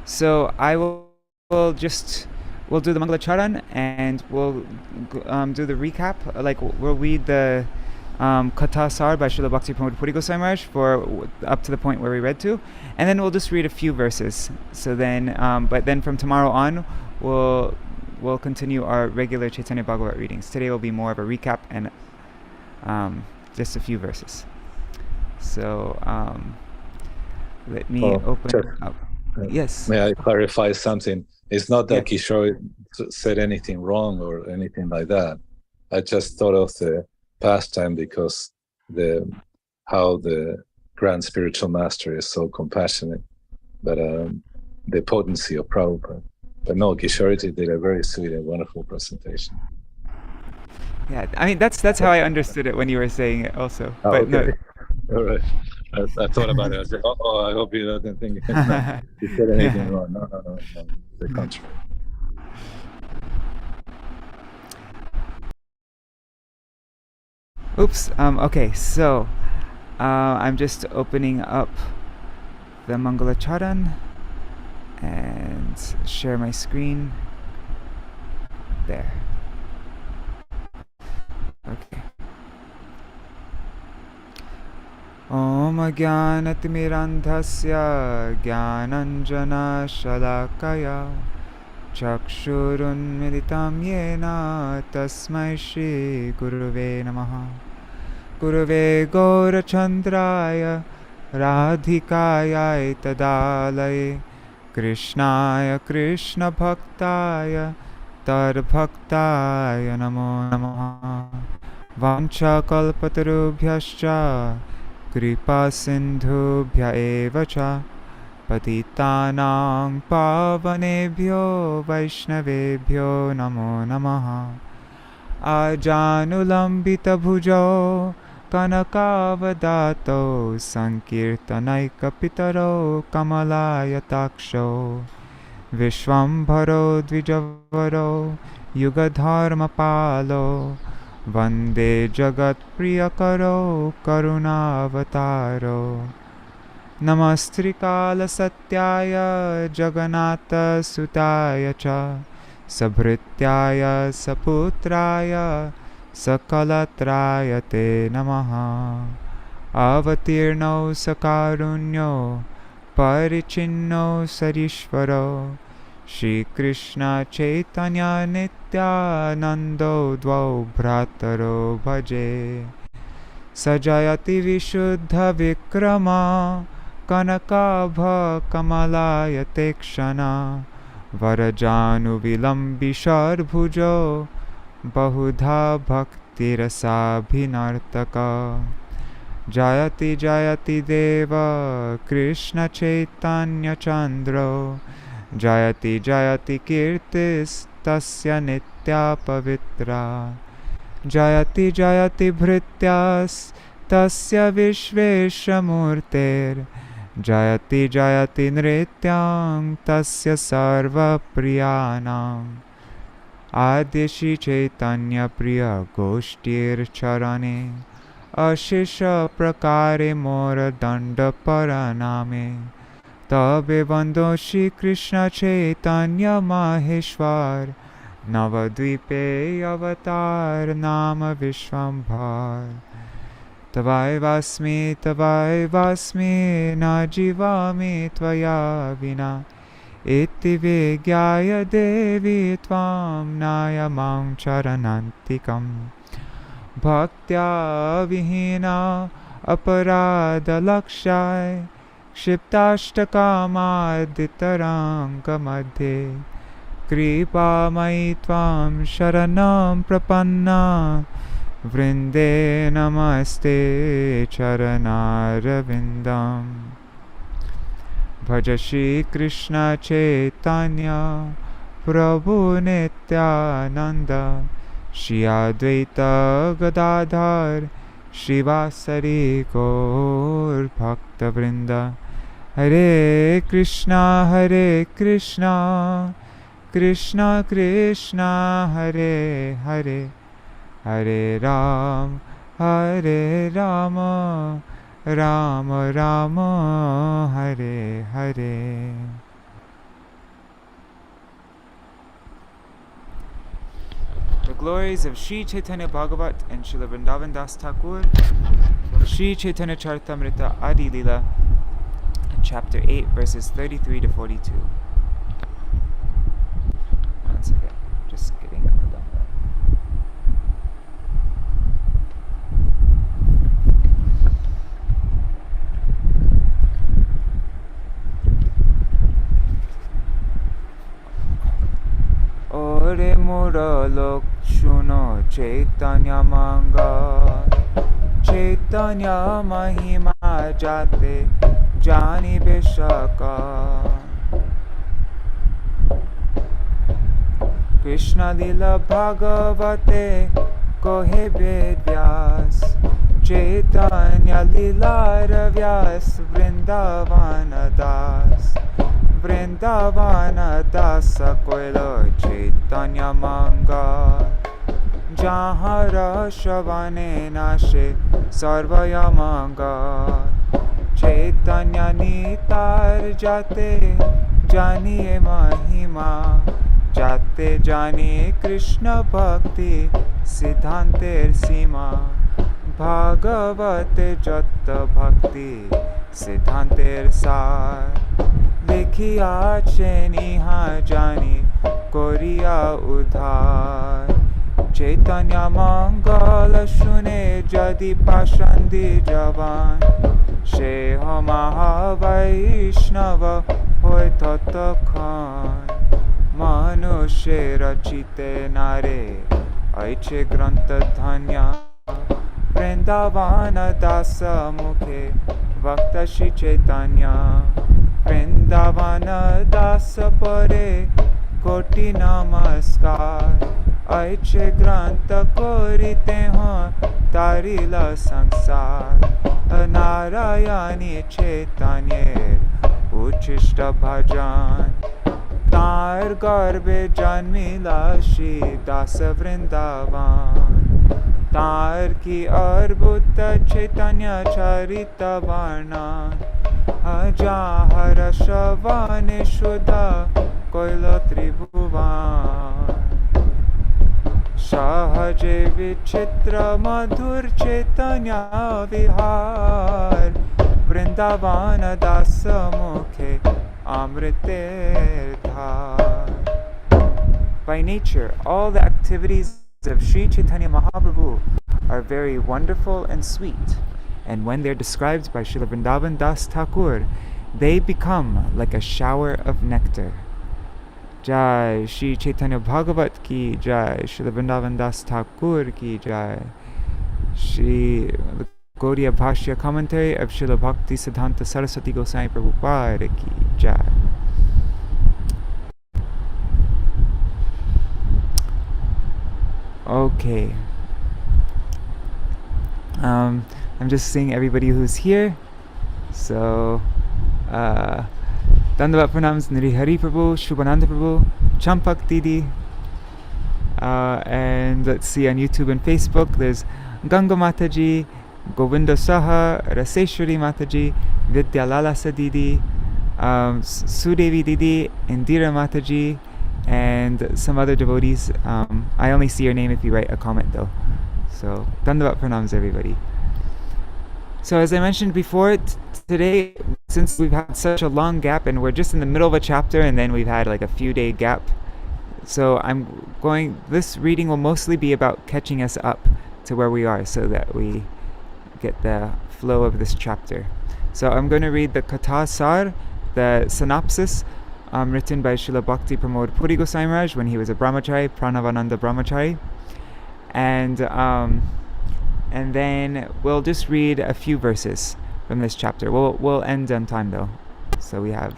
So I will we'll do the Mangalacharan, and we'll do the recap. We'll read the Katha Sar by Śrīla Bhakti Pramod Puri Goswami Maharaj for up to the point where we read to, and then we'll just read a few verses. So then, but then from tomorrow on, we'll continue our regular Caitanya-bhāgavata readings. Today will be more of a recap and just a few verses. So let me open up. Yes. May I clarify something? It's not that Kishor said anything wrong or anything like that. I just thought of the pastime because how the grand spiritual master is so compassionate, but the potency of Prabhupada. But no, Kishor did a very sweet and wonderful presentation. Yeah, I mean that's how I understood it when you were saying it also. Oh, but okay. No. All right. I thought about it. I said, I hope you didn't think you said anything wrong. No. The contrary. Oops. Okay, so I'm just opening up the Mangalacharan and share my screen. There. Okay. Om Jnanatimirandhasya Jnananjana Shalakaya Chakshurunmilitam Yena Tasmai Shri Guruve Namaha. Guruve Gaurachandraya Radhikaya Tadalaye Krishnaya Krishna Bhaktaya Tarbhaktaya Namo Namaha. Vancha kalpatarubhyascha Kripa sindhubhya eva cha patitanang pavanebhyo vaishnavebhyo namo namaha. Ajanulambita bhujo kanakavadato sankirtanaika pitaro kamalaya-taksho Vishwambharo dvijavaro yugadharma palo Vande Jagat Priyakaro Karunavataro Namastrikala Satyaya Jagannatha Sutaya Cha Sabhrityaya Saputraya Sakalatraya Te Namaha. Avatirno Sakarunyo Parichinno Sarishvaro Śrī Krishna Caitanya Nityanando Dvau Bhrataro Bhaje Sajayati Vishuddha Vikrama Kanakabha Kamalaya Tekshana Varajanu Vilambishar Bhujo Bahudha Bhakti Rasa Bhinartaka Jayati Jayati Deva Krishna Chaitanya Chandro Jayati Jayati Kirtis Tasya Nitya Pavitra jayati jayati bhrityas tasya vishveshamurter jayati jayati nrityam tasya sarva priyanam Adya Śrī Caitanya Goshtir Charane Ashisha Prakare Mora Danda Paraname Tabe Bando Śrī Krishna Chaitanya Maheshwar Navadvipe Avatar Nama Vishwambhar Tavai Vasmi Na Jivami Tvaya Vina Iti Vigyaya Devi Tvam Nayamam Charanantikam Bhaktya Vihina Aparada Lakshai Kshiptashtakamaditaranga Madhe Kripa Mai Tvam Sharanam Prapanna Vrinde Namaste Charanarvindam Bhaja Śrī Krishna Caitanya Prabhu Nityananda Śrī Advaita Gadadhar Śrīvasari Gaur Bhakta Vrinda Hare Krishna Krishna Krishna Hare Hare Hare Rama Rama Rama Hare Hare. The glories of Śrī Caitanya-bhāgavata and Śrīla Vrindavan Das Thakur from Śrī Chaitanya Charitamrita Adi Lila, chapter 8, verses 33 to 42. One second, just getting it done. Ore muralok shuno Chaitanya manga Chaitanya mahima jate jani beshaka Krishna lila bhagavate kohe vedyas Chaitanya lila ravyas vrindavana das Vrindavana dasa koilo Chaitanya manga Jahara shavane nashe sarvaya manga Chaitanya nitar jate janiye mahima Jate jani Krishna bhakti siddhanter sima Bhagavate jatta bhakti siddhanter sar Likhiya cheniha jani koriya udhar Chaitanya mangala shune jadi pashandi javan Sheho maha vaishnava hoy tatakhan Manushe rachite nare aiche granta dhanya Vrindavana dasa mukhe vakta Śrī Caitanya Vrindavana dasa pare koti namaskar Aiche granta korite ho tarila sansar Narayani Chaitanya uchishta bhajan Tar garbe janmila Śrī dasa Vrindavan Tar ki arbutta Chaitanya charita varna Ajahara shavane shuddha koila tribhuvan Sahaje vichitra madhur Chaitanya vihar Vrindavana dasa mukhe amriter dhar. By nature, all the activities of Śrī Caitanya Mahaprabhu are very wonderful and sweet, and when they're described by Śrīla Vrindavan Das Thakur, they become like a shower of nectar. Jai Śrī Caitanya-bhāgavata ki Jai, Śrīla Vrindavan Das Thakur ki Jai. Shri Gaudiya Bhashya commentary of Śrīla Bhakti Siddhanta Saraswati Goswami Prabhupada ki Jai. Okay, I'm just seeing everybody who's here. So, Dandavat Pranams Nirihari Prabhu, Shubhananda Prabhu, Champak Didi, and let's see on YouTube and Facebook, there's Ganga Mataji, Govinda Saha, Raseshwari Mataji, Vidyalalasa Didi, Sudevi Didi, Indira Mataji, and some other devotees. I only see your name if you write a comment though. So, Dandavat Pranams everybody. So as I mentioned before, today, since we've had such a long gap and we're just in the middle of a chapter and then we've had like a few day gap, so this reading will mostly be about catching us up to where we are so that we get the flow of this chapter. So I'm going to read the Katha Sar, the synopsis, written by Śrīla Bhakti Pramod Puri Goswami Maharaj when he was a brahmachari, Pranavananda brahmachari. And then we'll just read a few verses from this chapter. We'll end on time though, so we have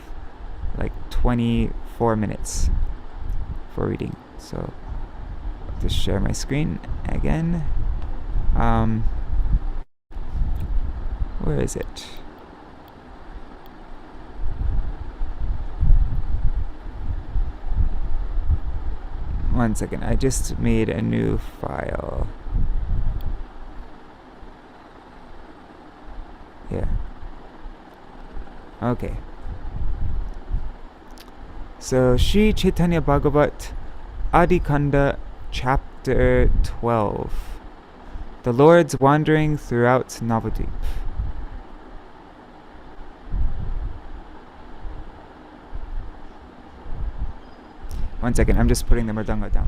like 24 minutes for reading. So I'll just share my screen again. Where is it? One second, I just made a new file. Yeah. Okay. So, Śrī Caitanya-bhāgavata, Adikanda, Chapter 12. The Lord's Wandering Throughout Navadvip. One second, I'm just putting the mridanga down.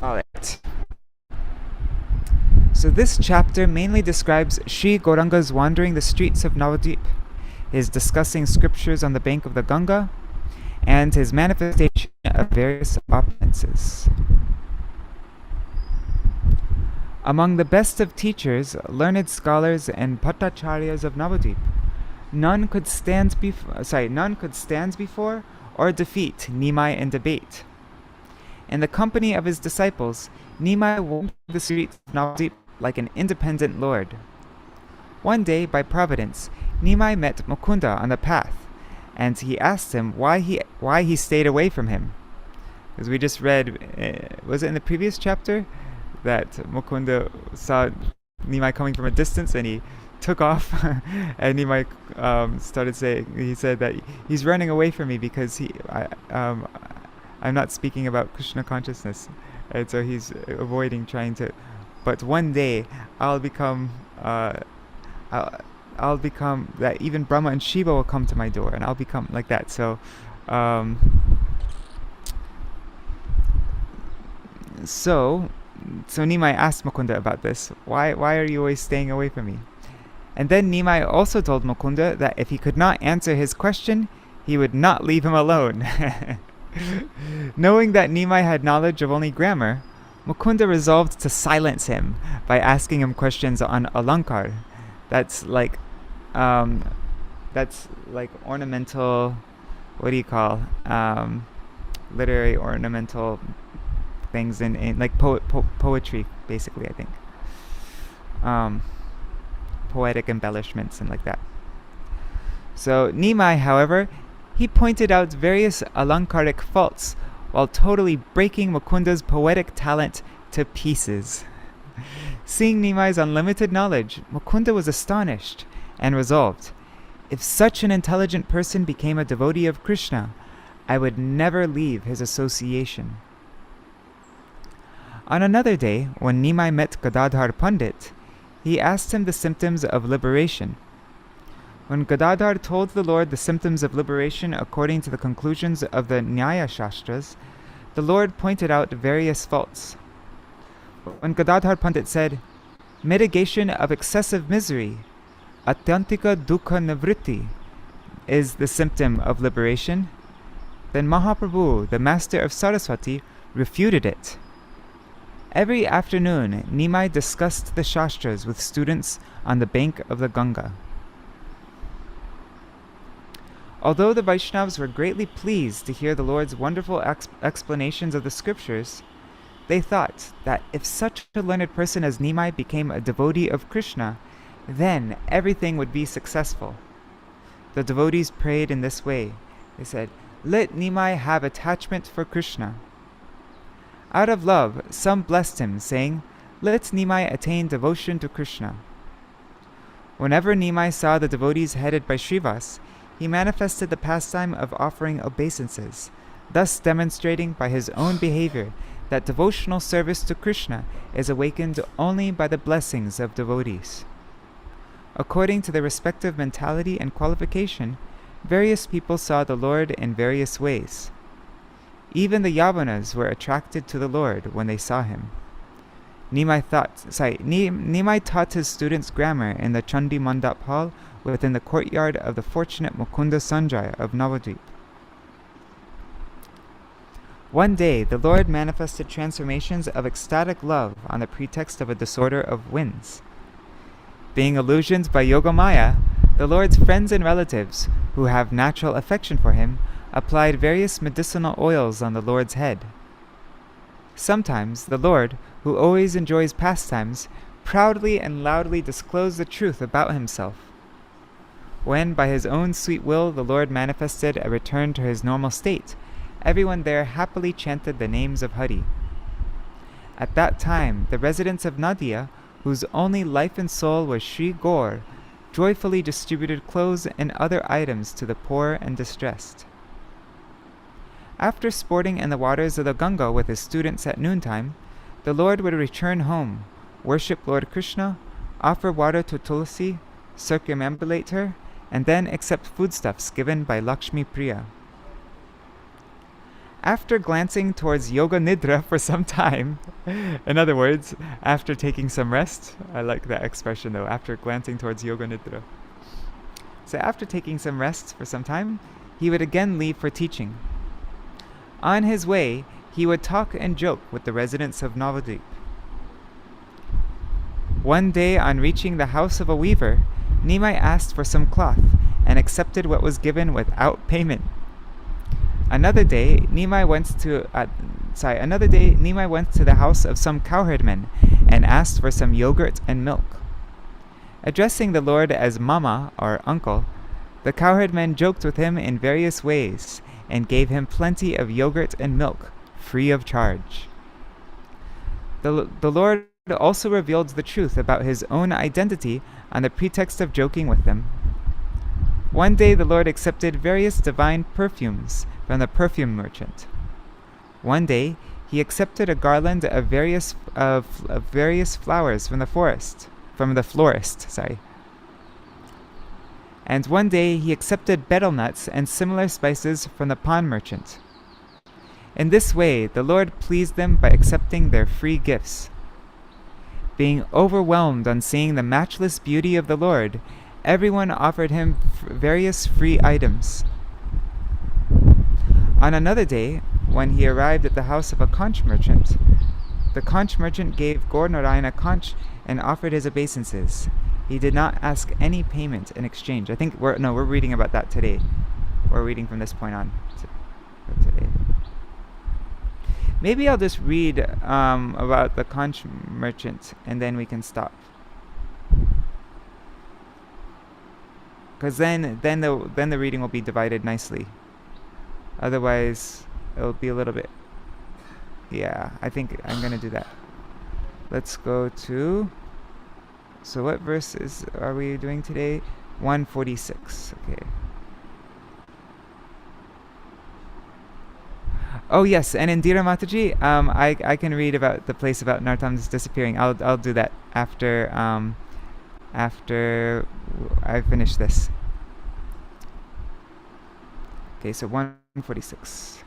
Alright. So this chapter mainly describes Sri Gauranga's wandering the streets of Navadvip, his discussing scriptures on the bank of the Ganga, and his manifestation of various opulences. Among the best of teachers, learned scholars, and Bhattacharyas of Navadvip, none could stand before or defeat Nimāi in debate. In the company of his disciples, Nimāi wandered the streets of Navadvip like an independent lord. One day, by providence, Nimāi met Mukunda on the path, and he asked him why he stayed away from him. As we just read, was it in the previous chapter that Mukunda saw Nimāi coming from a distance and he took off, and Nimāi he said that he's running away from me because I'm not speaking about Krishna consciousness, and so he's avoiding trying to. But one day I'll become that even Brahma and Shiva will come to my door, and I'll become like that. So, so Nimāi asked Mukunda about this. Why are you always staying away from me? And then Nimāi also told Mukunda that if he could not answer his question, he would not leave him alone. Knowing that Nimāi had knowledge of only grammar, Mukunda resolved to silence him by asking him questions on alankar. That's like ornamental, what do you call, literary ornamental things in like poetry, basically, I think. Poetic embellishments and like that. So Nimāi, however, he pointed out various alankaric faults while totally breaking Mukunda's poetic talent to pieces. Seeing Nimai's unlimited knowledge, Mukunda was astonished and resolved, if such an intelligent person became a devotee of Krishna, I would never leave his association. On another day, when Nimāi met Gadadhar Pandit, he asked him the symptoms of liberation. When Gadadhar told the Lord the symptoms of liberation according to the conclusions of the Nyaya Shastras, the Lord pointed out various faults. When Gadadhar Pandit said, mitigation of excessive misery, atyantika dukkha nivritti, is the symptom of liberation, then Mahaprabhu, the master of Saraswati, refuted it. Every afternoon, Nimāi discussed the Shastras with students on the bank of the Ganga. Although the Vaishnavas were greatly pleased to hear the Lord's wonderful explanations of the scriptures, they thought that if such a learned person as Nimāi became a devotee of Krishna, then everything would be successful. The devotees prayed in this way. They said, "Let Nimāi have attachment for Krishna." Out of love, some blessed him, saying, "Let Nimāi attain devotion to Krishna." Whenever Nimāi saw the devotees headed by Srivas, he manifested the pastime of offering obeisances, thus demonstrating by his own behavior that devotional service to Krishna is awakened only by the blessings of devotees. According to their respective mentality and qualification, various people saw the Lord in various ways. Even the Yavanas were attracted to the Lord when they saw him. Nimāi taught his students grammar in the Chandi Mandap hall within the courtyard of the fortunate Mukunda Sanjaya of Navadvip. One day, the Lord manifested transformations of ecstatic love on the pretext of a disorder of winds. Being illusioned by Yogamaya, the Lord's friends and relatives, who have natural affection for him, applied various medicinal oils on the Lord's head. Sometimes the Lord, who always enjoys pastimes, proudly and loudly disclosed the truth about himself. When, by his own sweet will, the Lord manifested a return to his normal state, everyone there happily chanted the names of Hari. At that time, the residents of Nadia, whose only life and soul was Sri Gaur, joyfully distributed clothes and other items to the poor and distressed. After sporting in the waters of the Ganga with his students at noontime, the Lord would return home, worship Lord Krishna, offer water to Tulasi, circumambulate her, and then accept foodstuffs given by Lakshmi Priya. After glancing towards Yoga Nidra for some time, in other words, after taking some rest, I like that expression though, after glancing towards Yoga Nidra. So after taking some rest for some time, he would again leave for teaching. On his way, he would talk and joke with the residents of Navadvip. One day, on reaching the house of a weaver, Nimāi asked for some cloth and accepted what was given without payment. Another day, Nimāi went to the house of some cowherdmen and asked for some yogurt and milk. Addressing the Lord as Mama, or uncle, the cowherdmen joked with him in various ways and gave him plenty of yogurt and milk, free of charge. The Lord also revealed the truth about his own identity on the pretext of joking with them. One day the Lord accepted various divine perfumes from the perfume merchant. One day he accepted a garland of various flowers from the florist. And one day he accepted betel nuts and similar spices from the pawn merchant. In this way, the Lord pleased them by accepting their free gifts. Being overwhelmed on seeing the matchless beauty of the Lord, everyone offered him various free items. On another day, when he arrived at the house of a conch merchant, the conch merchant gave Gaur Narayan a conch and offered his obeisances. He did not ask any payment in exchange. I think we're reading about that today. We're reading from this point on today. Maybe I'll just read about the conch merchant and then we can stop. Because then the reading will be divided nicely. Otherwise, it'll be a little bit. Yeah, I think I'm gonna do that. Let's go to. So what verse are we doing today? 146. Okay. Oh yes, and Indira Mataji, I can read about the place about Narottam's disappearing. I'll do that after I finish this. Okay, so 146.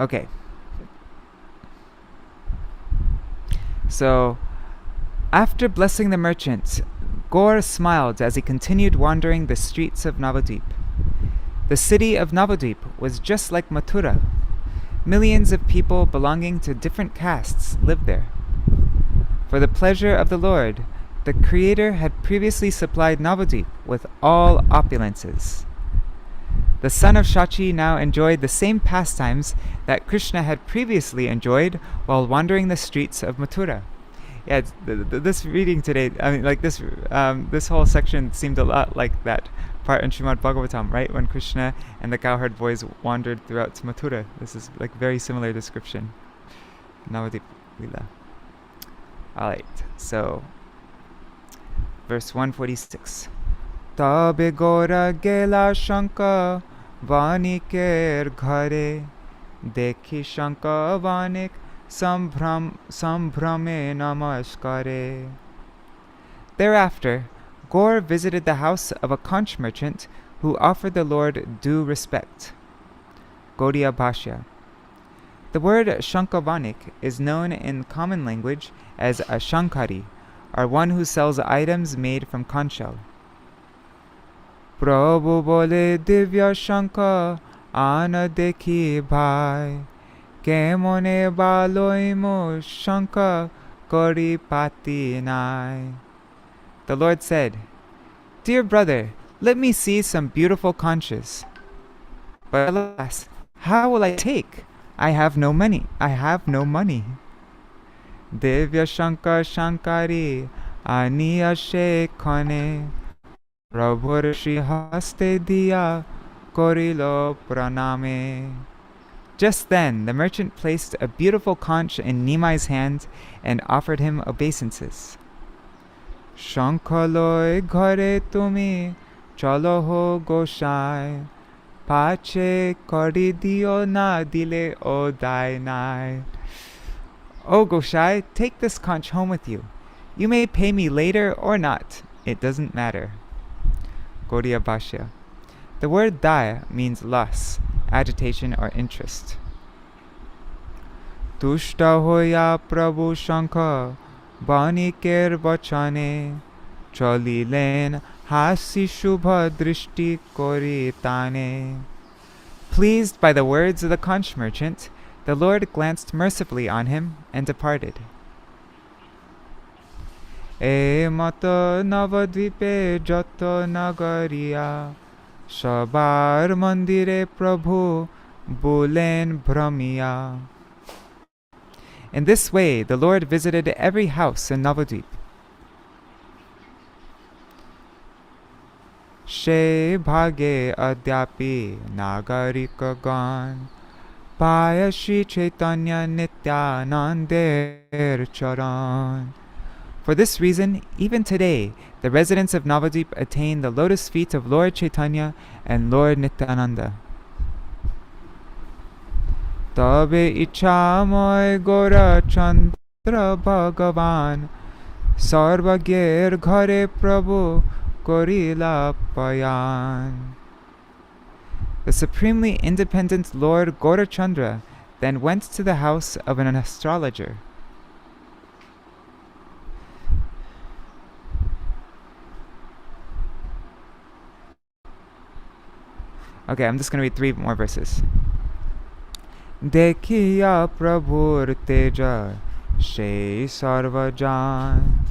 Okay. So, After blessing the merchant, Gaur smiled as he continued wandering the streets of Navadvip. The city of Navadvip was just like Mathura. Millions of people belonging to different castes lived there. For the pleasure of the Lord, the Creator had previously supplied Navadvip with all opulences. The son of Shachi now enjoyed the same pastimes that Krishna had previously enjoyed while wandering the streets of Mathura. Yeah, this reading today, this whole section seemed a lot like that part in Śrīmad Bhagavatam, right? When Krishna and the cowherd boys wandered throughout Mathura. This is like very similar description. Navadvip Lila. Alright, so verse 146. Tabe Gora gela Shanka Vaniker ghare dekhi Shanka Vanik Sambhrame namaskare. Thereafter, Gaur visited the house of a conch merchant who offered the Lord due respect. Gaudiya Bhashya. The word Shankavanik is known in common language as a Shankari, or one who sells items made from conch shell. Prabhu bole divya Shanka ana dekhi bhai kemone baloimo Shanka kori pati nai. The Lord said, "Dear brother, let me see some beautiful conches. But alas, how will I take? I have no money. Divya Shanka Shankari Aniya Shekhane Prabhur Shri Haste Diya Korilo Praname." Just then the merchant placed a beautiful conch in Nimāi's hand and offered him obeisances. Shankhaloi ghare tumi chalo ho goshai pache kori dio na dile o dai nai. O Goshai, take this conch home with you. You may pay me later or not. It doesn't matter. Gaudiya Bhashya. The word daya means loss, agitation, or interest. Tushta hoya prabhu shankha baniker bachane chalilen hasi shubha drishti kori tane. Pleased by the words of the conch merchant, the Lord glanced mercifully on him and departed. E mata navadvipe jato nagariya sabar mandire prabhu bulen brahmiya. In this way, the Lord visited every house in Navadvip. She bhage adyapi nagarika gan Paya Śrī Caitanya-bhāgavata charan. For this reason, even today, the residents of Navadvip attain the lotus feet of Lord Chaitanya and Lord Nityananda. Tabe ichhamoy Gora Chandra Bhagavan Sarvagyer ghare Prabhu Korila Payan. The supremely independent Lord Gaurachandra then went to the house of an astrologer. Okay, I'm just going to read 3 more verses. Dekhiya Prabhur Teja Shei Sarvajan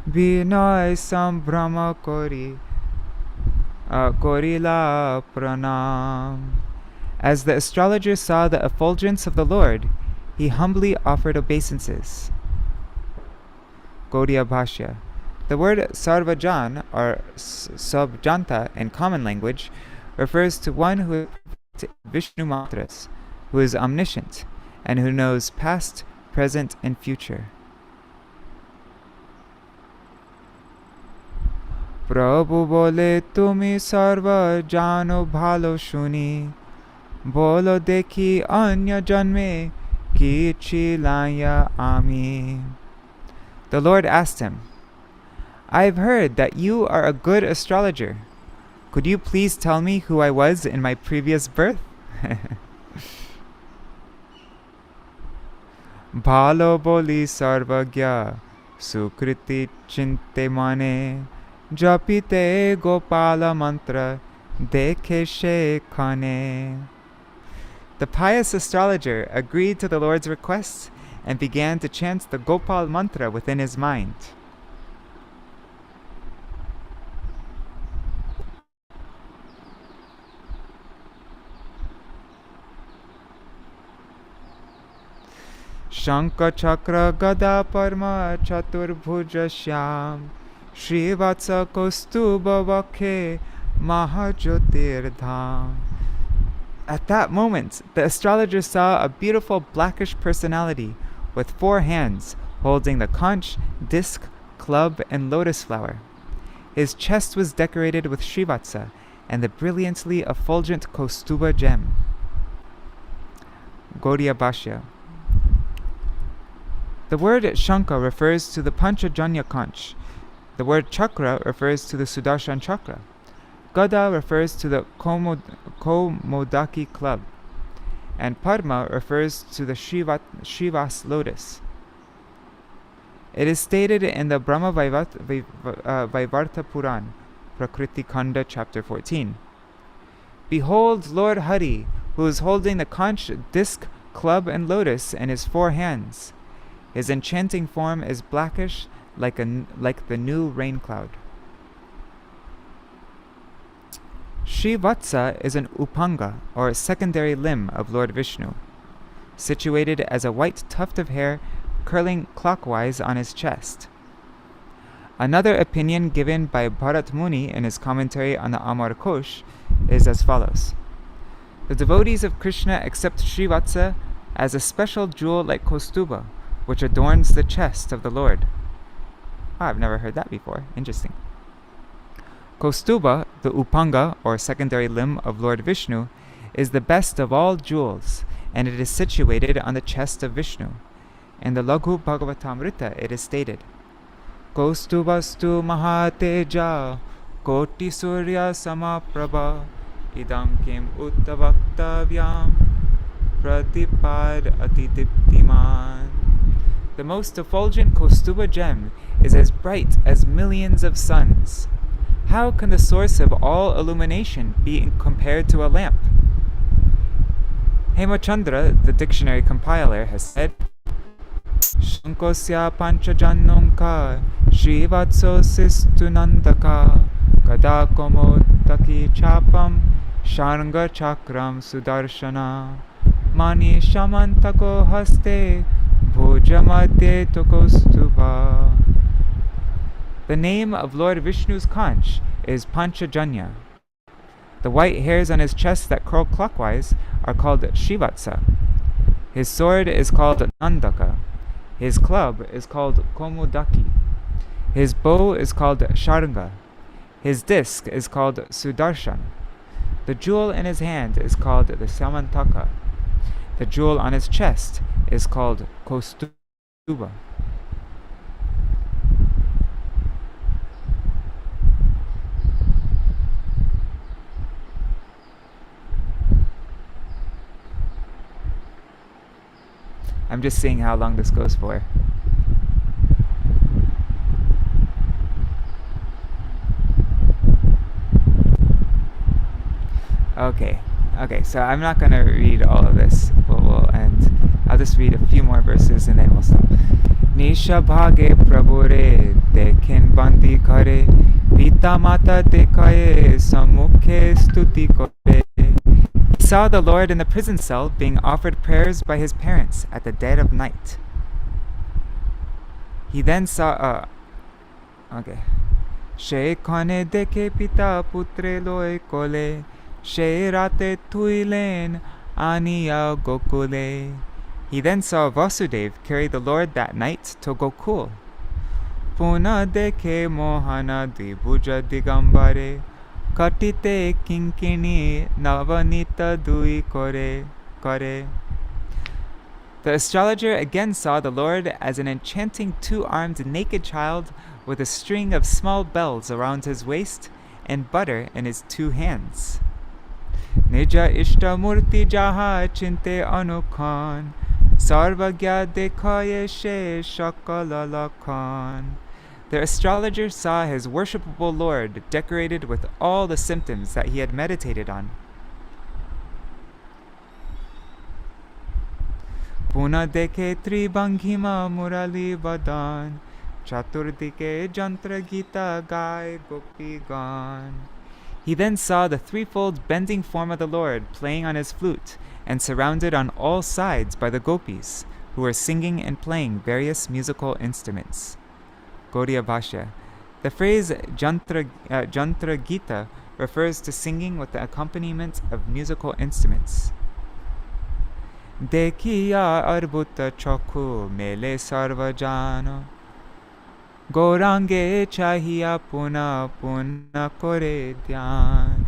Vinay Sambhrama Korila Pranam. As the astrologer saw the effulgence of the Lord, he humbly offered obeisances. Gaudiya Bhashya. The word Sarvajan, or Sabjanta in common language, refers to one who is Vishnu mantras, who is omniscient, and who knows past, present, and future. Prabhu bole tumi sarva jano bhalo shuni bolo dekhi anya janme ki chilaya ami. The Lord asked him, "I have heard that you are a good astrologer. Could you please tell me who I was in my previous birth?" Bhalo boli sarvagya sukriti chinte mane, japite gopala mantra, dekhe she khane. The pious astrologer agreed to the Lord's request and began to chant the Gopal mantra within his mind. Shankha chakra gada parma chaturbhuja shyam, Śrīvatsa kaustuba vakhe mahajyotir dham. At that moment, the astrologer saw a beautiful blackish personality with 4 hands holding the conch, disc, club, and lotus flower. His chest was decorated with Śrīvatsa and the brilliantly effulgent Kaustuba gem. Gaudiya Bhashya. The word Shankha refers to the Panchajanya conch. The word chakra refers to the Sudarshan chakra. Gada refers to the Komodaki club, and Padma refers to the Shivas lotus. It is stated in the Brahma Vaivarta Puran, Prakriti Khanda, chapter 14. Behold Lord Hari, who is holding the conch, disc, club, and lotus in his 4 hands. His enchanting form is blackish, like the new rain cloud. Śrīvatsa is an upanga, or secondary limb of Lord Vishnu, situated as a white tuft of hair curling clockwise on his chest. Another opinion given by Bharat Muni in his commentary on the Amar Kosh is as follows. The devotees of Krishna accept Śrīvatsa as a special jewel like Kaustuba, which adorns the chest of the Lord. I've never heard that before. Interesting. Kaustuba, the upanga, or secondary limb of Lord Vishnu, is the best of all jewels, and it is situated on the chest of Vishnu. In the Laghu Bhagavatamrita it is stated, Kaustubastu mahateja, koti surya samaprabha, idam kim uttavaktavyam, pradipad atidiptiman. The most effulgent Kaustuba gem is as bright as millions of suns. How can the source of all illumination be compared to a lamp? Hemachandra, the dictionary compiler, has said, Shankosya panchajannonka Śrīvatso sistunandaka Kadakomodaki chapam Sharanga chakram sudarshana Mani shamantako haste Bhujamadye tokostuba. The name of Lord Vishnu's conch is Panchajanya. The white hairs on his chest that curl clockwise are called Śrīvatsa. His sword is called Nandaka. His club is called Komodaki. His bow is called Sharanga. His disc is called Sudarshan. The jewel in his hand is called the Samantaka. The jewel on his chest is called Kaustuba. I'm just seeing how long this goes for. Okay, so I'm not going to read all of this. We'll end. I'll just read a few more verses and then we'll stop. Nisha bhage prabhure dekhen bandi kare pita mata dekaye samukhe stuti kore. He saw the Lord in the prison cell being offered prayers by his parents at the dead of night. He then saw She khane dekhe pita putre loe kole She rate tuilen aniya gokule. He then saw Vasudev carry the Lord that night to Gokul. Puna dekhe mohana dvibhuja digambare Katite kinkini navanita dui kore. The astrologer again saw the Lord as an enchanting 2-armed naked child with a string of small bells around his waist and butter in his 2 hands. Nija ishta murti jaha chinte anukhan Sarvagya dekhaye she shakala lakhan. The astrologer saw his worshipable Lord decorated with all the symptoms that he had meditated on. Puna dekhe tribhanghima murali vadan, chaturdike jantra gita gai gopi gan. He then saw the threefold bending form of the Lord playing on his flute and surrounded on all sides by the gopis, who were singing and playing various musical instruments. Gaudiya Bhashya. The phrase Jantra Gita refers to singing with the accompaniment of musical instruments. Dekhiya arbutta chokhu mele sarvajano, Gaurange chahiya puna puna kore dhyan.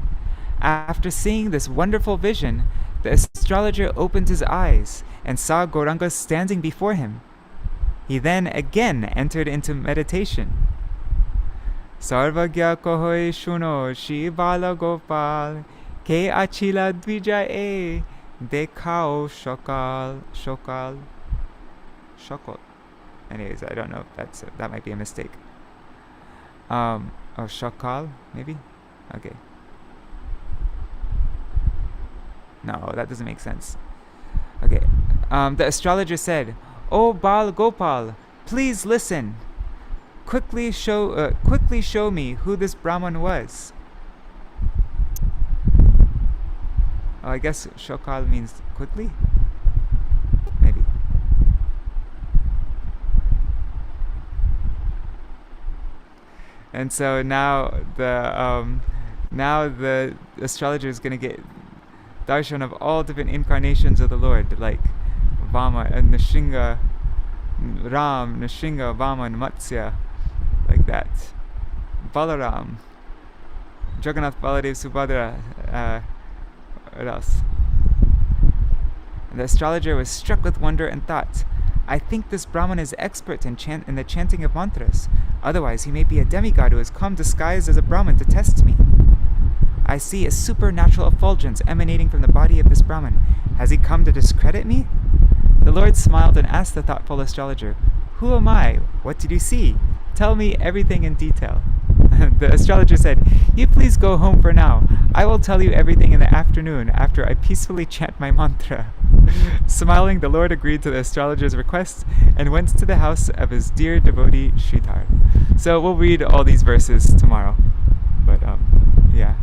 After seeing this wonderful vision, the astrologer opened his eyes and saw Gauranga standing before him. He then again entered into meditation. Sarvagya kohoi shuno Shibala Gopal, Ke achila dvija e dekhao shokal. Anyways, I don't know if that might be a mistake. Shakal, maybe? Okay. No, that doesn't make sense. Okay. The astrologer said, "O Bal Gopal, please listen. Quickly show me who this Brahman was." Oh, I guess Shokal means quickly? Maybe. And so now the astrologer is going to get darshan of all different incarnations of the Lord, like Vama and Nishinga, Ram, Nishinga, Vama, and Matsya, like that. Balaram, Jagannath, Baladev, Subhadra, what else? And the astrologer was struck with wonder and thought, "I think this Brahman is expert in the chanting of mantras. Otherwise, he may be a demigod who has come disguised as a Brahman to test me. I see a supernatural effulgence emanating from the body of this Brahman. Has he come to discredit me?" The Lord smiled and asked the thoughtful astrologer, "Who am I? What did you see? Tell me everything in detail." The astrologer said, "You please go home for now. I will tell you everything in the afternoon after I peacefully chant my mantra." Smiling, the Lord agreed to the astrologer's request and went to the house of his dear devotee Sridhar. So we'll read all these verses tomorrow. But yeah.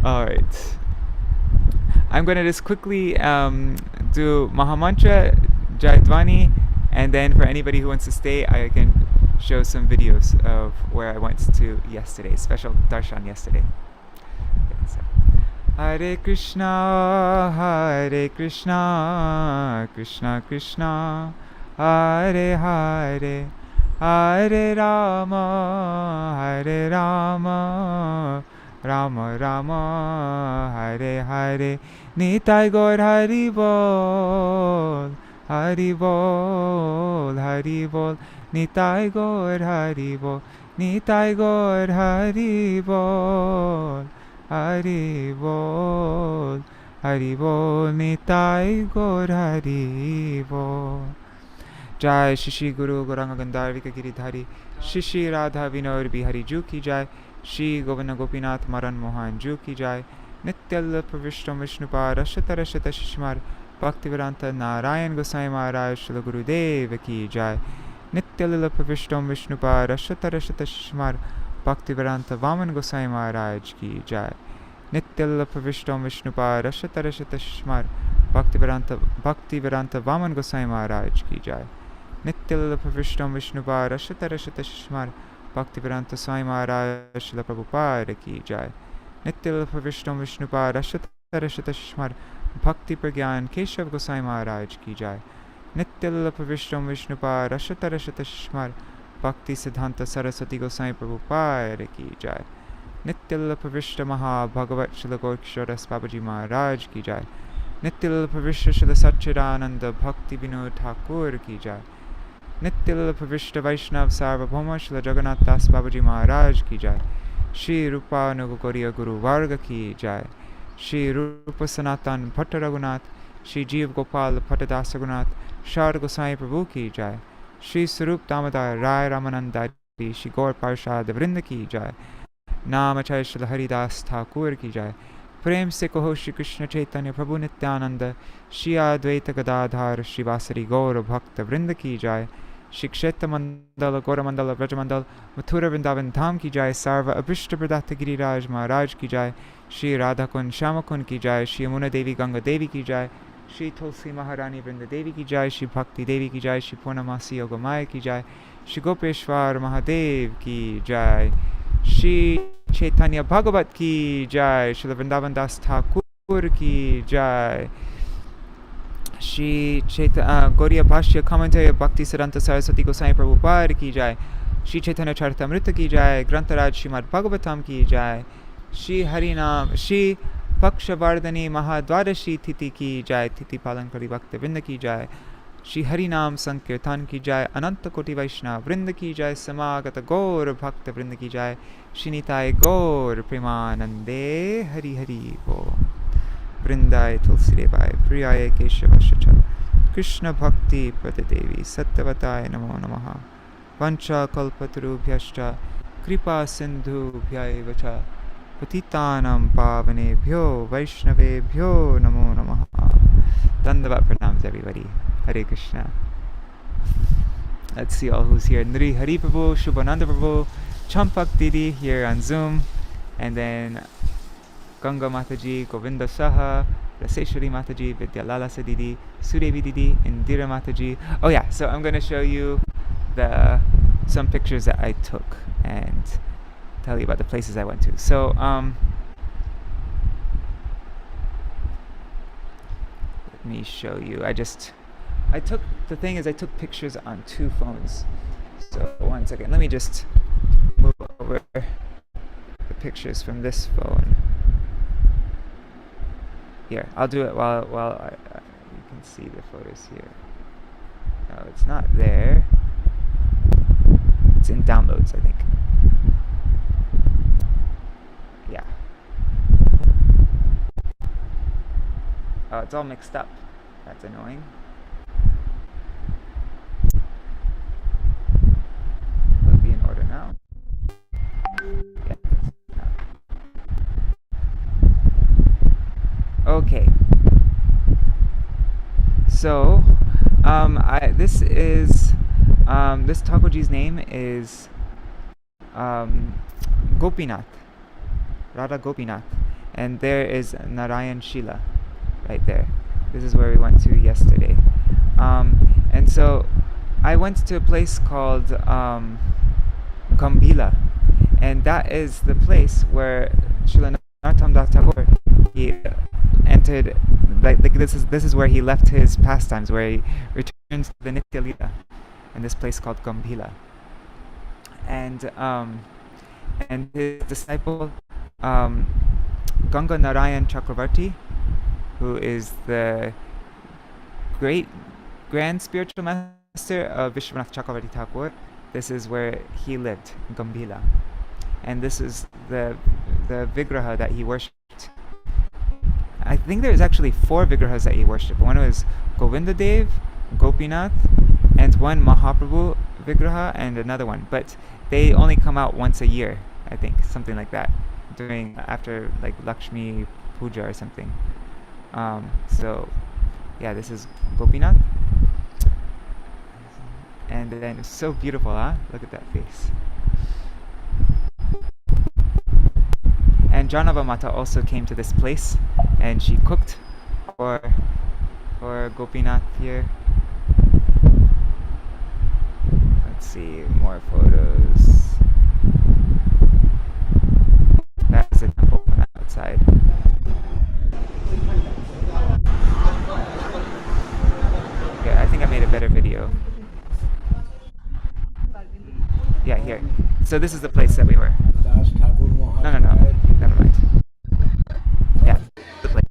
Alright. I'm going to just quickly do Mahamantra, Jayadvani, and then for anybody who wants to stay, I can show some videos of where I went to yesterday, special darshan yesterday. Okay, so. Hare Krishna, Krishna Krishna, Hare Hare, Hare Rama, Rama Rama, Hare Hare, Nitai Gaur Hari Bol, Hari Bol, Hari Bol, Nitai Gaur Hari Bol, Nitai Gaur Hari Bol, Hari Bol, Hari Bol, Nitai Gaur Hari Bol. Jai Shri Guru Gauranga Gandharvika Giridhari, Shri Radha Vinod Bihari Ju Ki Jai, Shri Govinda Gopinath Maran Mohan Ju Ki Jai, Nityal Pravishtam Vishnupad Rashata Rashata Shishmar, Bhaktivedanta Narayan Gosai Maharaj Shri Gurudev Ki Jai, Nityal Pravishtam Vishnupad Rashata Rashata Shishmar, Bhaktivedanta Vaman Gosai Maharaj Ki Jai, Nityal Pravishtam Vishnupad Rashata Rashata Shishmar, Bhaktivedanta Vaman Gosai Maharaj Ki Jai, Nityal Pravishtam Vishnupad Rashata Rashata Shishmar, Bhaktivedanta Swami Maharaj Śrīla Prabhupāda Cb. Nityal Pravishtam Vishnupad Rashata Rashata Shishmar, Bhakti Pragyan Keshav Gosai Maharaj Ki Jai, Nityal Pravishtam Vishnupad Rashata Rashata Shishmar, Bhakti Siddhanta Saraswati Gosai Prabhupāda Ki Jai, Nityal Pravishta Maha Bhagavat Śrīla Kishor Kṛṣṇa Maharaj Ki Jai, Nityal Pravishta Śrīla Satchidananda Bhakti Vinod Thakur Ki Jai, Nityal Pravishta Vaishnav Sarvabhauma Śrīla Jagannath Das Babaji Maharaj Ki Jai, Shri Rupa Nugakoriya Guru Varga Ki Jai, Shri Rupa Sanatan Bhatta Raghunath, Shri Jeev Gopal Patadasa Gunath Shar Gosai Prabhu ki jai. Shri Sarup Damodar Rai Ramanandari Shri Gaur Parshad Vrinda ki jai. Naam Acharya Śrīla Haridas Thakur ki jai. Prem se kaho Śrī Krishna Chaitanya Prabhu Nityananda Shri Advaita Gadadhar Shri Vasari Gaur Bhakta Vrinda ki jai. Shri Kshetra Mandala Gaura Mandala Vraja Mandal Mathura Vrindavan Dham ki jai. Sarva Abhrishta Pradata Giriraj Maharaj ki jai. Shri Radha Kun Shama Kun ki jai. Shri Yamuna Devi Ganga Devi ki jai. Shri Tulsi Maharani Vrinda Devi ki jai. Shri Bhakti Devi ki jai. Shri Purnamasi Yogamaya ki jai. Shri Gopeshwar Mahadev ki jai. Śrī Caitanya-bhāgavata ki jai. Śrīla Vrindavan Das Thakur ki jai. Śrī Gaudiya Bhashya Commentary of Bhakti Siddhanta Saraswati Gosai Prabhupada ki jai. Śrī Chaitanya Charitamrita ki jai. Grantaraj Śrīmad Bhagavatam ki jai. Śrī Harinam Śrī Pakshavardhani Mahadwadashi Titi ki jai. Titi Palankari Bhakta Vrinda ki jai. Shri Harinam Sankirtan ki jai. Ananta Koti Vaishnava Vrinda ki jai. Samagata Gaur Bhakta Vrinda ki jai. Shri Nitai Gaur Premanande Hari Hari Bo Vrindai Tulsi Devai Priyaya Keshavashacha Krishna Bhakti Pradadevi Sattvatai Namo Namaha Vancha Kalpatarubhyascha Kripa Sindhu Bhyaivacha Patitanam Pavanebhyo Vaishnavebhyo Namo Namaha. Dandavat pranams everybody. Hare Krishna. Let's see all who's here. Nri Hari Prabhu, Shubhananda Prabhu, Champak Didi here on Zoom, and then Ganga Mataji, Govinda Saha, Raseshwari Mataji, Vidyalala Didi, Sudevi Didi, Indira Mataji. Oh yeah, so I'm going to show you some pictures that I took and tell you about the places I went to. So let me show you. I took pictures on 2 phones. So 1 second, let me just move over the pictures from this phone. Here, I'll do it while you can see the photos here. No, it's not there. It's in downloads, I think. Yeah. Oh, it's all mixed up. That's annoying. It'll be in order now. Yeah. Okay. So, this Thakurji's name is Gopinath, Radha Gopinath, and there is Narayan Shila, right there. This is where we went to yesterday, and so I went to a place called Gambhila, and that is the place where Srila Narottam Das Thakur, he entered, like this is where he left his pastimes, where he returns to the Nitya Lila, in this place called Gambhila. And his disciple Ganga Narayan Chakravarti, who is the grand spiritual master of Vishwanath Chakravarti Thakur, this is where he lived, in Gambhila. And this is the vigraha that he worshipped. I think there's actually 4 vigrahas that he worshipped. One was Govinda Dev, Gopinath, and one Mahaprabhu vigraha, and another one. But they only come out once a year, I think, something like that, after like Lakshmi Puja or something. So yeah, this is Gopinath. And then it's so beautiful, huh? Look at that face. And Janava Mata also came to this place, and she cooked for Gopinath here. Let's see, more photos. That's the temple on the outside. Okay, I think I made a better video. Yeah, here. So this is the place that we were. No, never mind. Yeah, the place.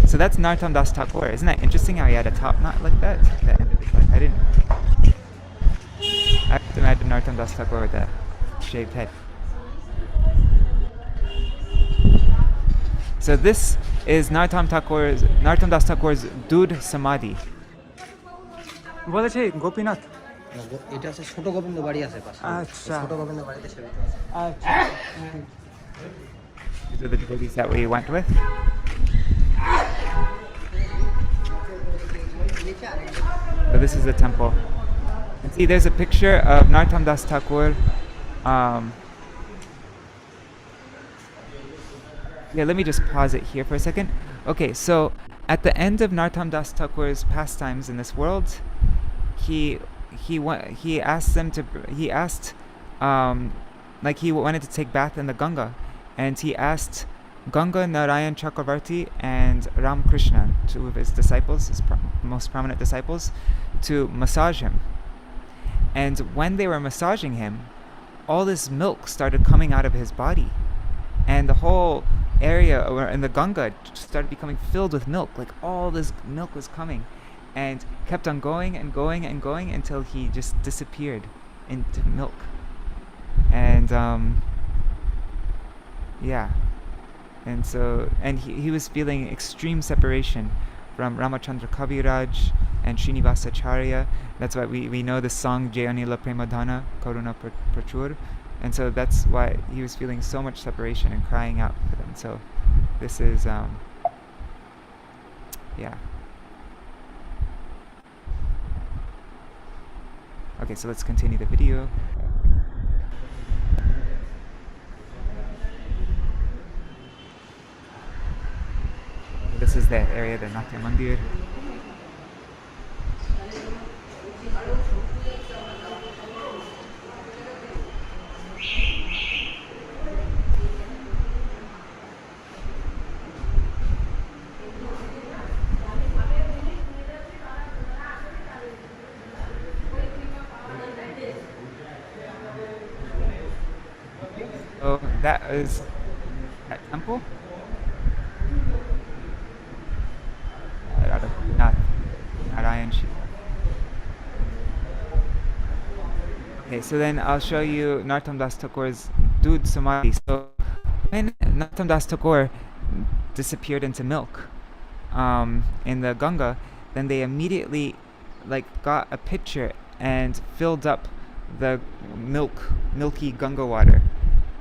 So that's Narottam Das Thakur. Isn't that interesting how he had a top knot like that? I have to imagine Narottam Das Thakur with a shaved head. So this is Narottam Das Thakur's Dud Samadhi. বলেছে গোপীনাথ এটা আছে ছোট গোবিন্দ বাড়ি আছে পাশে আচ্ছা ছোট গোবিন্দ বাড়িতে সেবিত আছে আচ্ছা These are the devotees that we went with. So this is the temple. And see, there's a picture of Narottam Das Thakur. Yeah, let me just pause it here for a second. Okay, so at the end of Narottam Das Thakur's pastimes in this world, he wanted to take bath in the Ganga, and he asked Ganga Narayan Chakravarti and Ram Krishna, two of his disciples, his most prominent disciples, to massage him. And when they were massaging him, all this milk started coming out of his body, and the whole area in the Ganga started becoming filled with milk. Like all this milk was coming, and kept on going and going and going until he just disappeared into milk. And and so he was feeling extreme separation from Ramachandra Kaviraj and Srinivasacharya. That's why we know the song Jayanila Premadhana Karuna Prachur, and so that's why he was feeling so much separation and crying out for them. So this is Okay, so let's continue the video. This is the area, the Natya Mandir. So that is that temple. Narayan Shiva. Okay, so then I'll show you Narottam Das Thakur's Dud Samadhi. So when Narottam Das Thakur disappeared into milk in the Ganga, then they immediately got a pitcher and filled up the milky Ganga water,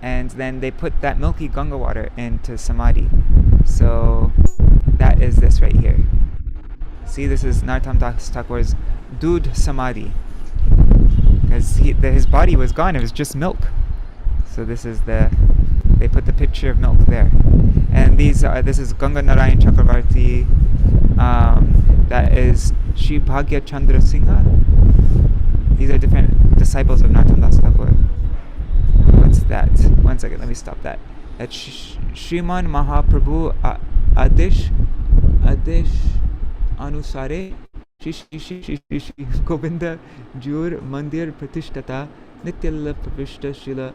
and then they put that milky Ganga water into Samadhi. So that is this right here. See, this is Narottam Das Thakur's Dud Samadhi, because his body was gone, it was just milk. So this is they put the picture of milk there. And this is Ganga Narayan Chakravarti, that is Shri Bhagya Chandra Singha. These are different disciples of Narottam Das Thakur. What's that? One second, let me stop that. That's Shriman Mahaprabhu Adish Anusare Shri Govinda Jur Mandir Pratishtata Nityalla Pravishta Śrīla.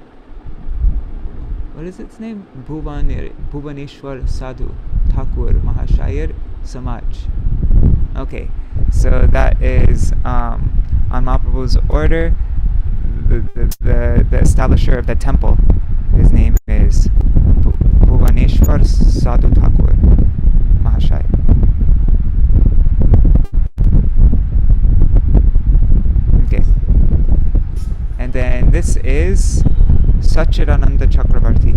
What is its name? Bhuvaneshwar Sadhu Thakur Mahashayar Samaj. Okay, so that is on Mahaprabhu's order. The establisher of the temple, his name is Bhuvaneshwar Sadhu Thakur Mahashaya. Okay, and then this is Satchidananda Chakravarti.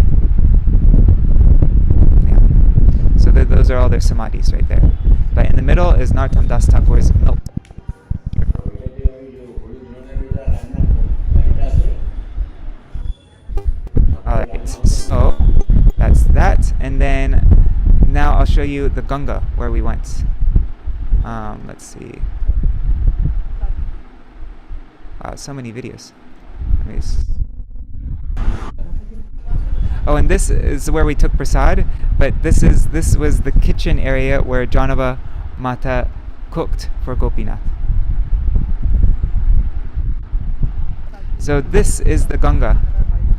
Yeah, so those are all their samadhis right there. But in the middle is Narottam Das Thakur's milk. Alright, so that's that, and then now I'll show you the Ganga where we went. Let's see. Wow, so many videos. Oh, and this is where we took prasad, but this was the kitchen area where Janava Mata cooked for Gopinath. So this is the Ganga.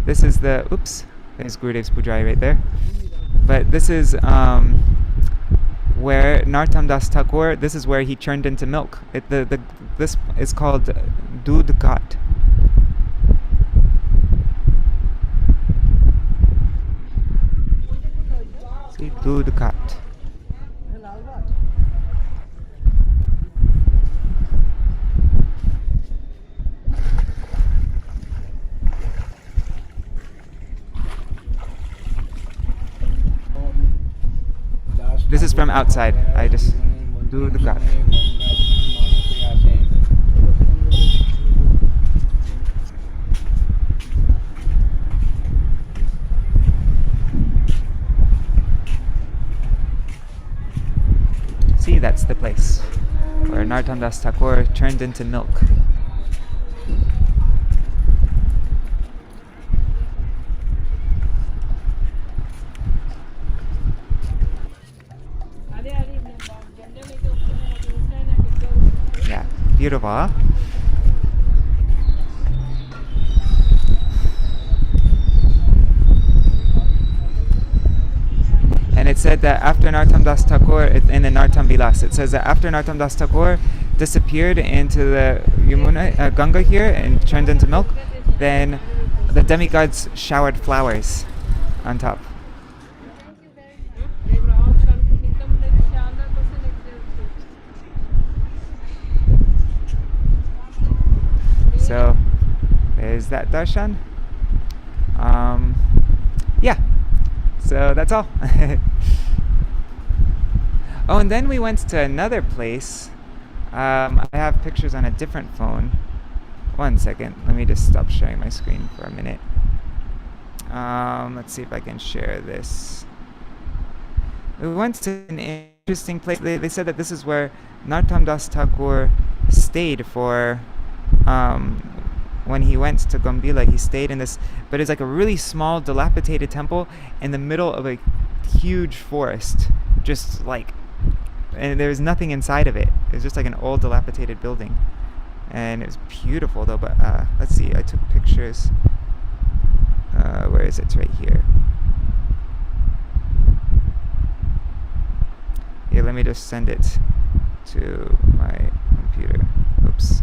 This is there's Gurudev's Pujari right there. But this is where Narottam Das Thakur, this is where he churned into milk. This is called Dudh Ghat. Dudh Ghat. This is from outside. I just Dudh Ghat. See, that's the place where Narottam Das Thakur turned into milk. Yeah, beautiful, huh? And it said that after Narottam Das Thakur, in the Narottam Vilas, it says that after Narottam Das Thakur disappeared into the Yamuna, Ganga here and turned into milk, then the demigods showered flowers on top. So there's that darshan. Yeah, so that's all. Oh, and then we went to another place. I have pictures on a different phone. One second, let me just stop sharing my screen for a minute. Let's see if I can share this. We went to an interesting place. They said that this is where Narottam Das Thakur stayed for when he went to Gambhila. He stayed in this, but it's like a really small, dilapidated temple in the middle of a huge forest, just like, and there was nothing inside of it. It was just like an old, dilapidated building, and it was beautiful though. But let's see, I took pictures. Where is it? It's right here. Yeah, let me just send it to my computer. Oops.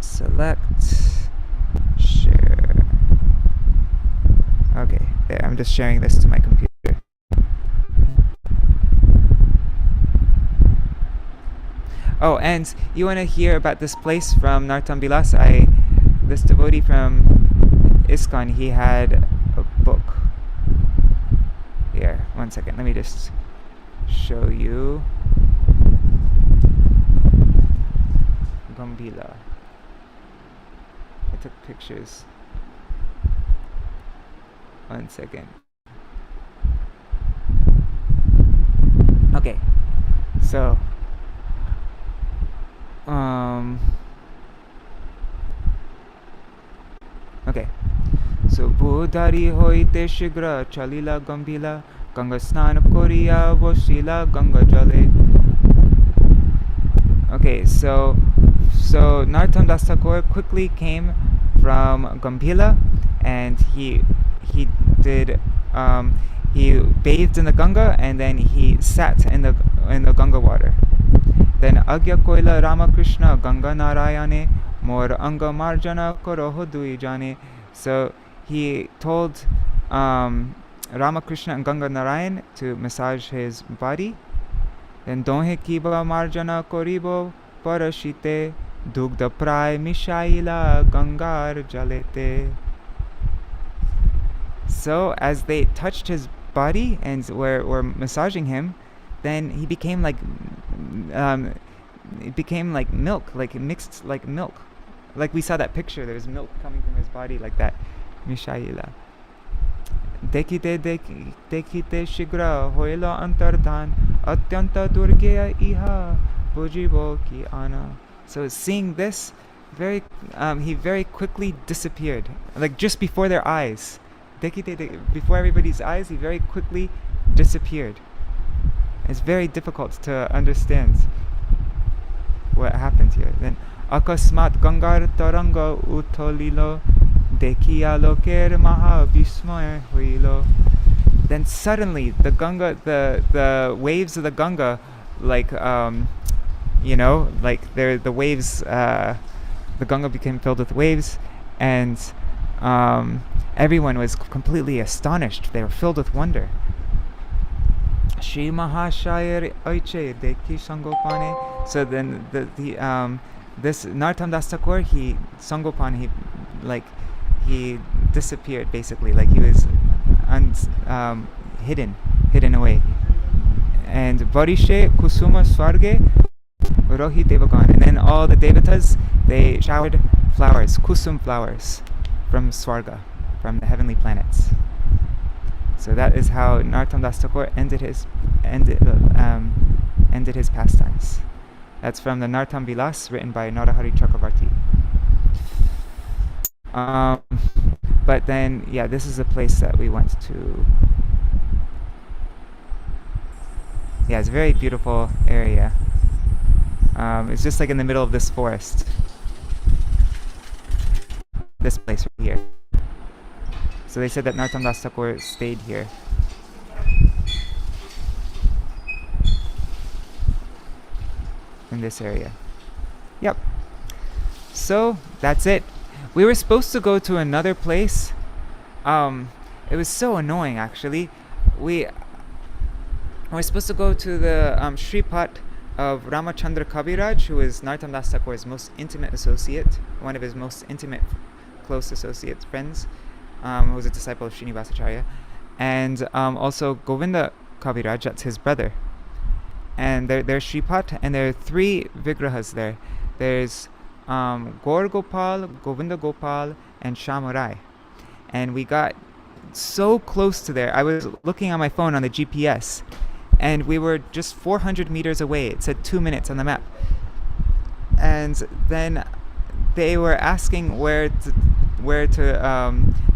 Select, share. Okay, there, I'm just sharing this to my computer. Oh, and you want to hear about this place from Narottam Vilas? This devotee from ISKCON, he had a book. Here, one second, let me just show you. Gambhila. I took pictures. One second. Okay, so okay, so Budhari hoite shigra chalila Gambhila Ganga snan koriya boshila Ganga jale. Okay, so Narottam Das Thakur quickly came from Gambhila, and he did he bathed in the Ganga, and then he sat in the Ganga water. Then Agya Koila Ramakrishna Ganga Narayane Mor Anga Marjana Koroho Dui Jane. So he told Ramakrishna and Ganga Narayan to massage his body. Then Donhe Kiba Marjana Koribo Parashite Dugda Prai Mishaila Gangar Jalete. So as they touched his body and were massaging him, then he became like milk, like mixed like milk. Like we saw that picture, there was milk coming from his body like that. Mishaila. Dekite shigra hoila antardhan atyanta durgeya iha bujibo ki ana. So seeing this, he very quickly disappeared, like just before their eyes. Before everybody's eyes, he very quickly disappeared. It's very difficult to understand what happened here. Then akasmat gangar taranga utolilo dekiya loker maha vismaya huilo. Then suddenly the Ganga, the waves of the Ganga, like like the waves, the Ganga became filled with waves, and everyone was completely astonished. They were filled with wonder. Shri Mahashayar Oiche Deki Sangopane. So then this Narottam Das Thakur, he Sangopan, he disappeared basically, like he was hidden away. And Varishe Kusuma Swarge Rohi Devagan. And then all the devatas, they showered flowers, kusum flowers, from Swarga, from the heavenly planets. So that is how Narottam Das Thakur ended his pastimes. That's from the Narottam Vilas, written by Narahari Chakravarti. But then, yeah, this is a place that we went to. Yeah, it's a very beautiful area. It's just like in the middle of this forest. This place right here. So they said that Narottam Das Thakur stayed here. In this area. Yep. So that's it. We were supposed to go to another place. It was so annoying actually. We were supposed to go to the Shripat of Ramachandra Kaviraj, who is Narottam Das Thakur's most intimate associate, one of his most intimate, close associates, friends, who was a disciple of Srinivasacharya, and also Govinda Kaviraj, that's his brother. And they're Shripat, and there are 3 Vigrahas there. There's Gaur Gopal, Govinda Gopal, and Shamarai. And we got so close to there. I was looking on my phone on the GPS, and we were just 400 meters away. It said 2 minutes on the map. And then they were asking they're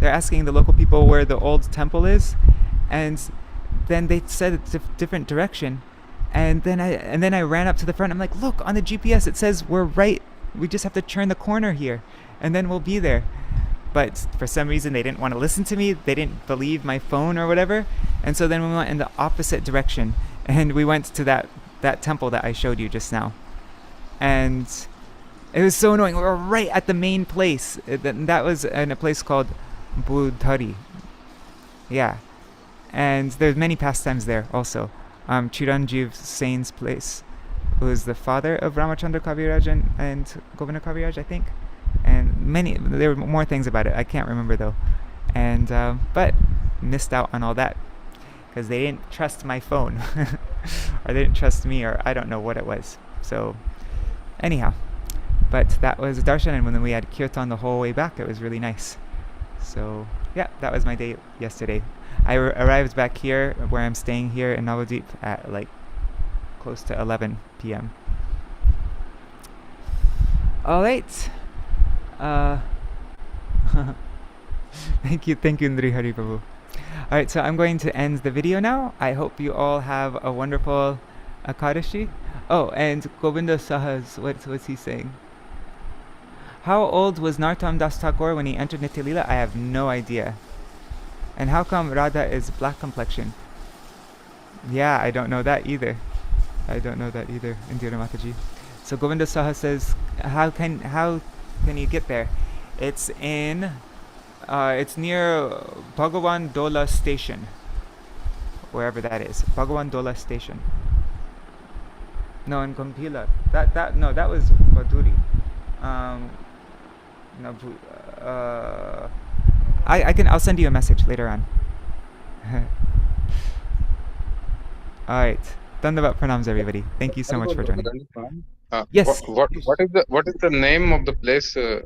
asking the local people where the old temple is, and then they said it's a different direction. And then I ran up to the front. I'm like, look, on the GPS it says we're right. We just have to turn the corner here, and then we'll be there. But for some reason they didn't want to listen to me. They didn't believe my phone or whatever. And so then we went in the opposite direction, and we went to that temple that I showed you just now. And it was so annoying. We were right at the main place. That was in a place called Budhari. Yeah. And there's many pastimes there also. Chiranjeev Sain's place, who is the father of Ramachandra Kaviraj and Govinda Kaviraj, I think. And there were more things about it. I can't remember though. And but missed out on all that because they didn't trust my phone, or they didn't trust me, or I don't know what it was. So anyhow, but that was darshan, and when we had kirtan the whole way back, it was really nice. So yeah, that was my day yesterday. I arrived back here where I'm staying here in Navadvip at like close to 11 p.m. All right. Thank you, Indri Hari Prabhu. Alright, so I'm going to end the video now. I hope you all have a wonderful Akadashi. Oh, and Govinda Sahas, what's he saying? How old was Narottam Das Thakur when he entered Nitya Leela? I have no idea. And how come Radha is black complexion? Yeah, I don't know that either. Indira Mataji. So Govinda Saha says, how can you get there? It's near Bhagavan Dola station, wherever that is. Bhagavan Dola station. No, in Gambhila. That was Baduri. I'll send you a message later on. Alright. Dandavat pranams everybody. Thank you so much for joining. Yes. What is the name of the place? Well,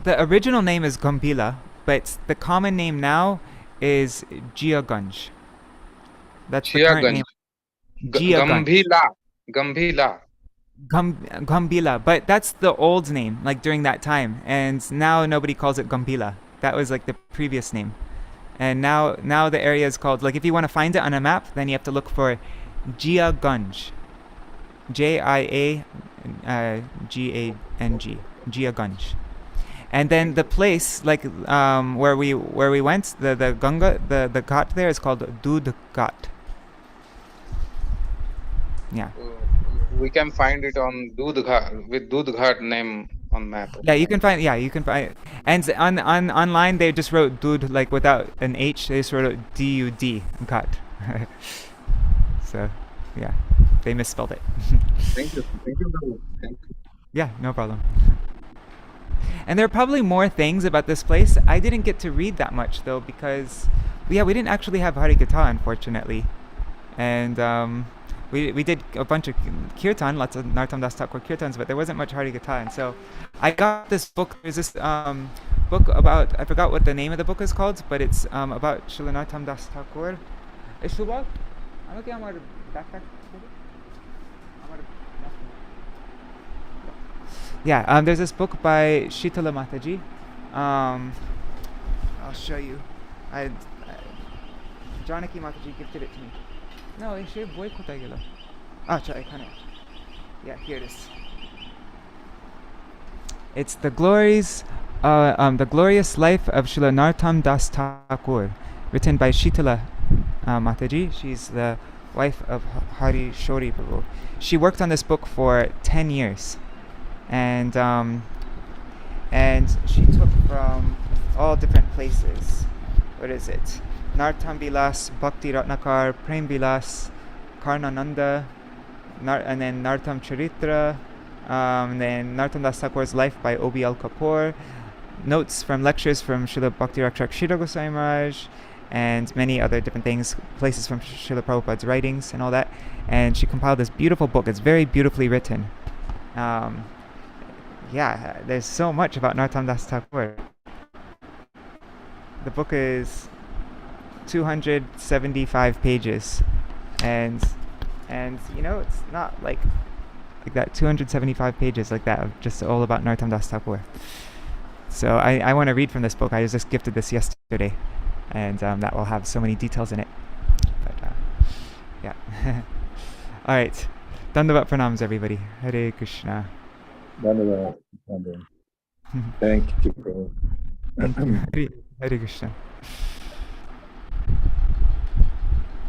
the original name is Gambhila, but the common name now is Jiaganj. That's the current name. Gambhila. Gambhila, but that's the old name, like during that time, and now nobody calls it Gambhila. That was like the previous name, and now the area is called, like, if you want to find it on a map, then you have to look for Jiaganj, Jiagang, Jiaganj, and then the place, like where we went, the Ganga, the ghat there is called Dudh Ghat. Yeah. we can find it on Dudh with Dudh Ghat name on map. Yeah, you can find. Yeah, you can find. And on online they just wrote Dud like without an H. They just wrote it D-U-D Ghat. So, yeah, they misspelled it. Thank you. Thank you, Prabhu. Thank you. Yeah, no problem. And there are probably more things about this place. I didn't get to read that much though because, yeah, we didn't actually have Harikatha, unfortunately. And we did a bunch of kirtan, lots of Narottam Das Thakur kirtans, but there wasn't much Harikatha. And so I got this book. There's this book about, I forgot what the name of the book is called, but it's about Śrīla Narottam Das Thakur. Shubha? আমাকে আমার backpack দেবে? আমার Yeah, there's this book by Śrīla Mataji. I'll show you. Janaki Mataji gifted it to me. No, সে বই কোথায় গেল? আচ্ছা এখানে। Yeah, here it is. It's the glorious life of Śrīla Narottam Das Thakur, written by Śrīla Mataji. She's the wife of Hari Shori Prabhu. She worked on this book for 10 years. And she took from all different places. What is it? Narottam Bilas, Bhakti Ratnakar, Prem Bilas, Karnananda, and then Narottam Charitra, and then Narottam Das Thakur's Life by O.B.L. Kapoor, notes from lectures from Srila Bhakti Rakshak Shira Goswami Maharaj, and many other different things, places from Śrīla Prabhupāda's writings and all that. And she compiled this beautiful book. It's very beautifully written. Yeah, there's so much about Narottam Das Thakur. The book is 275 pages, and you know, it's not like that 275 pages like that of just all about Narottam Das Thakur. So I want to read from this book. I was just gifted this yesterday, and that will have so many details in it. But yeah. All right, Dandavat pranams everybody. Hare Krishna. Dhanyavad. Thank you, Prabhu. Hare Krishna.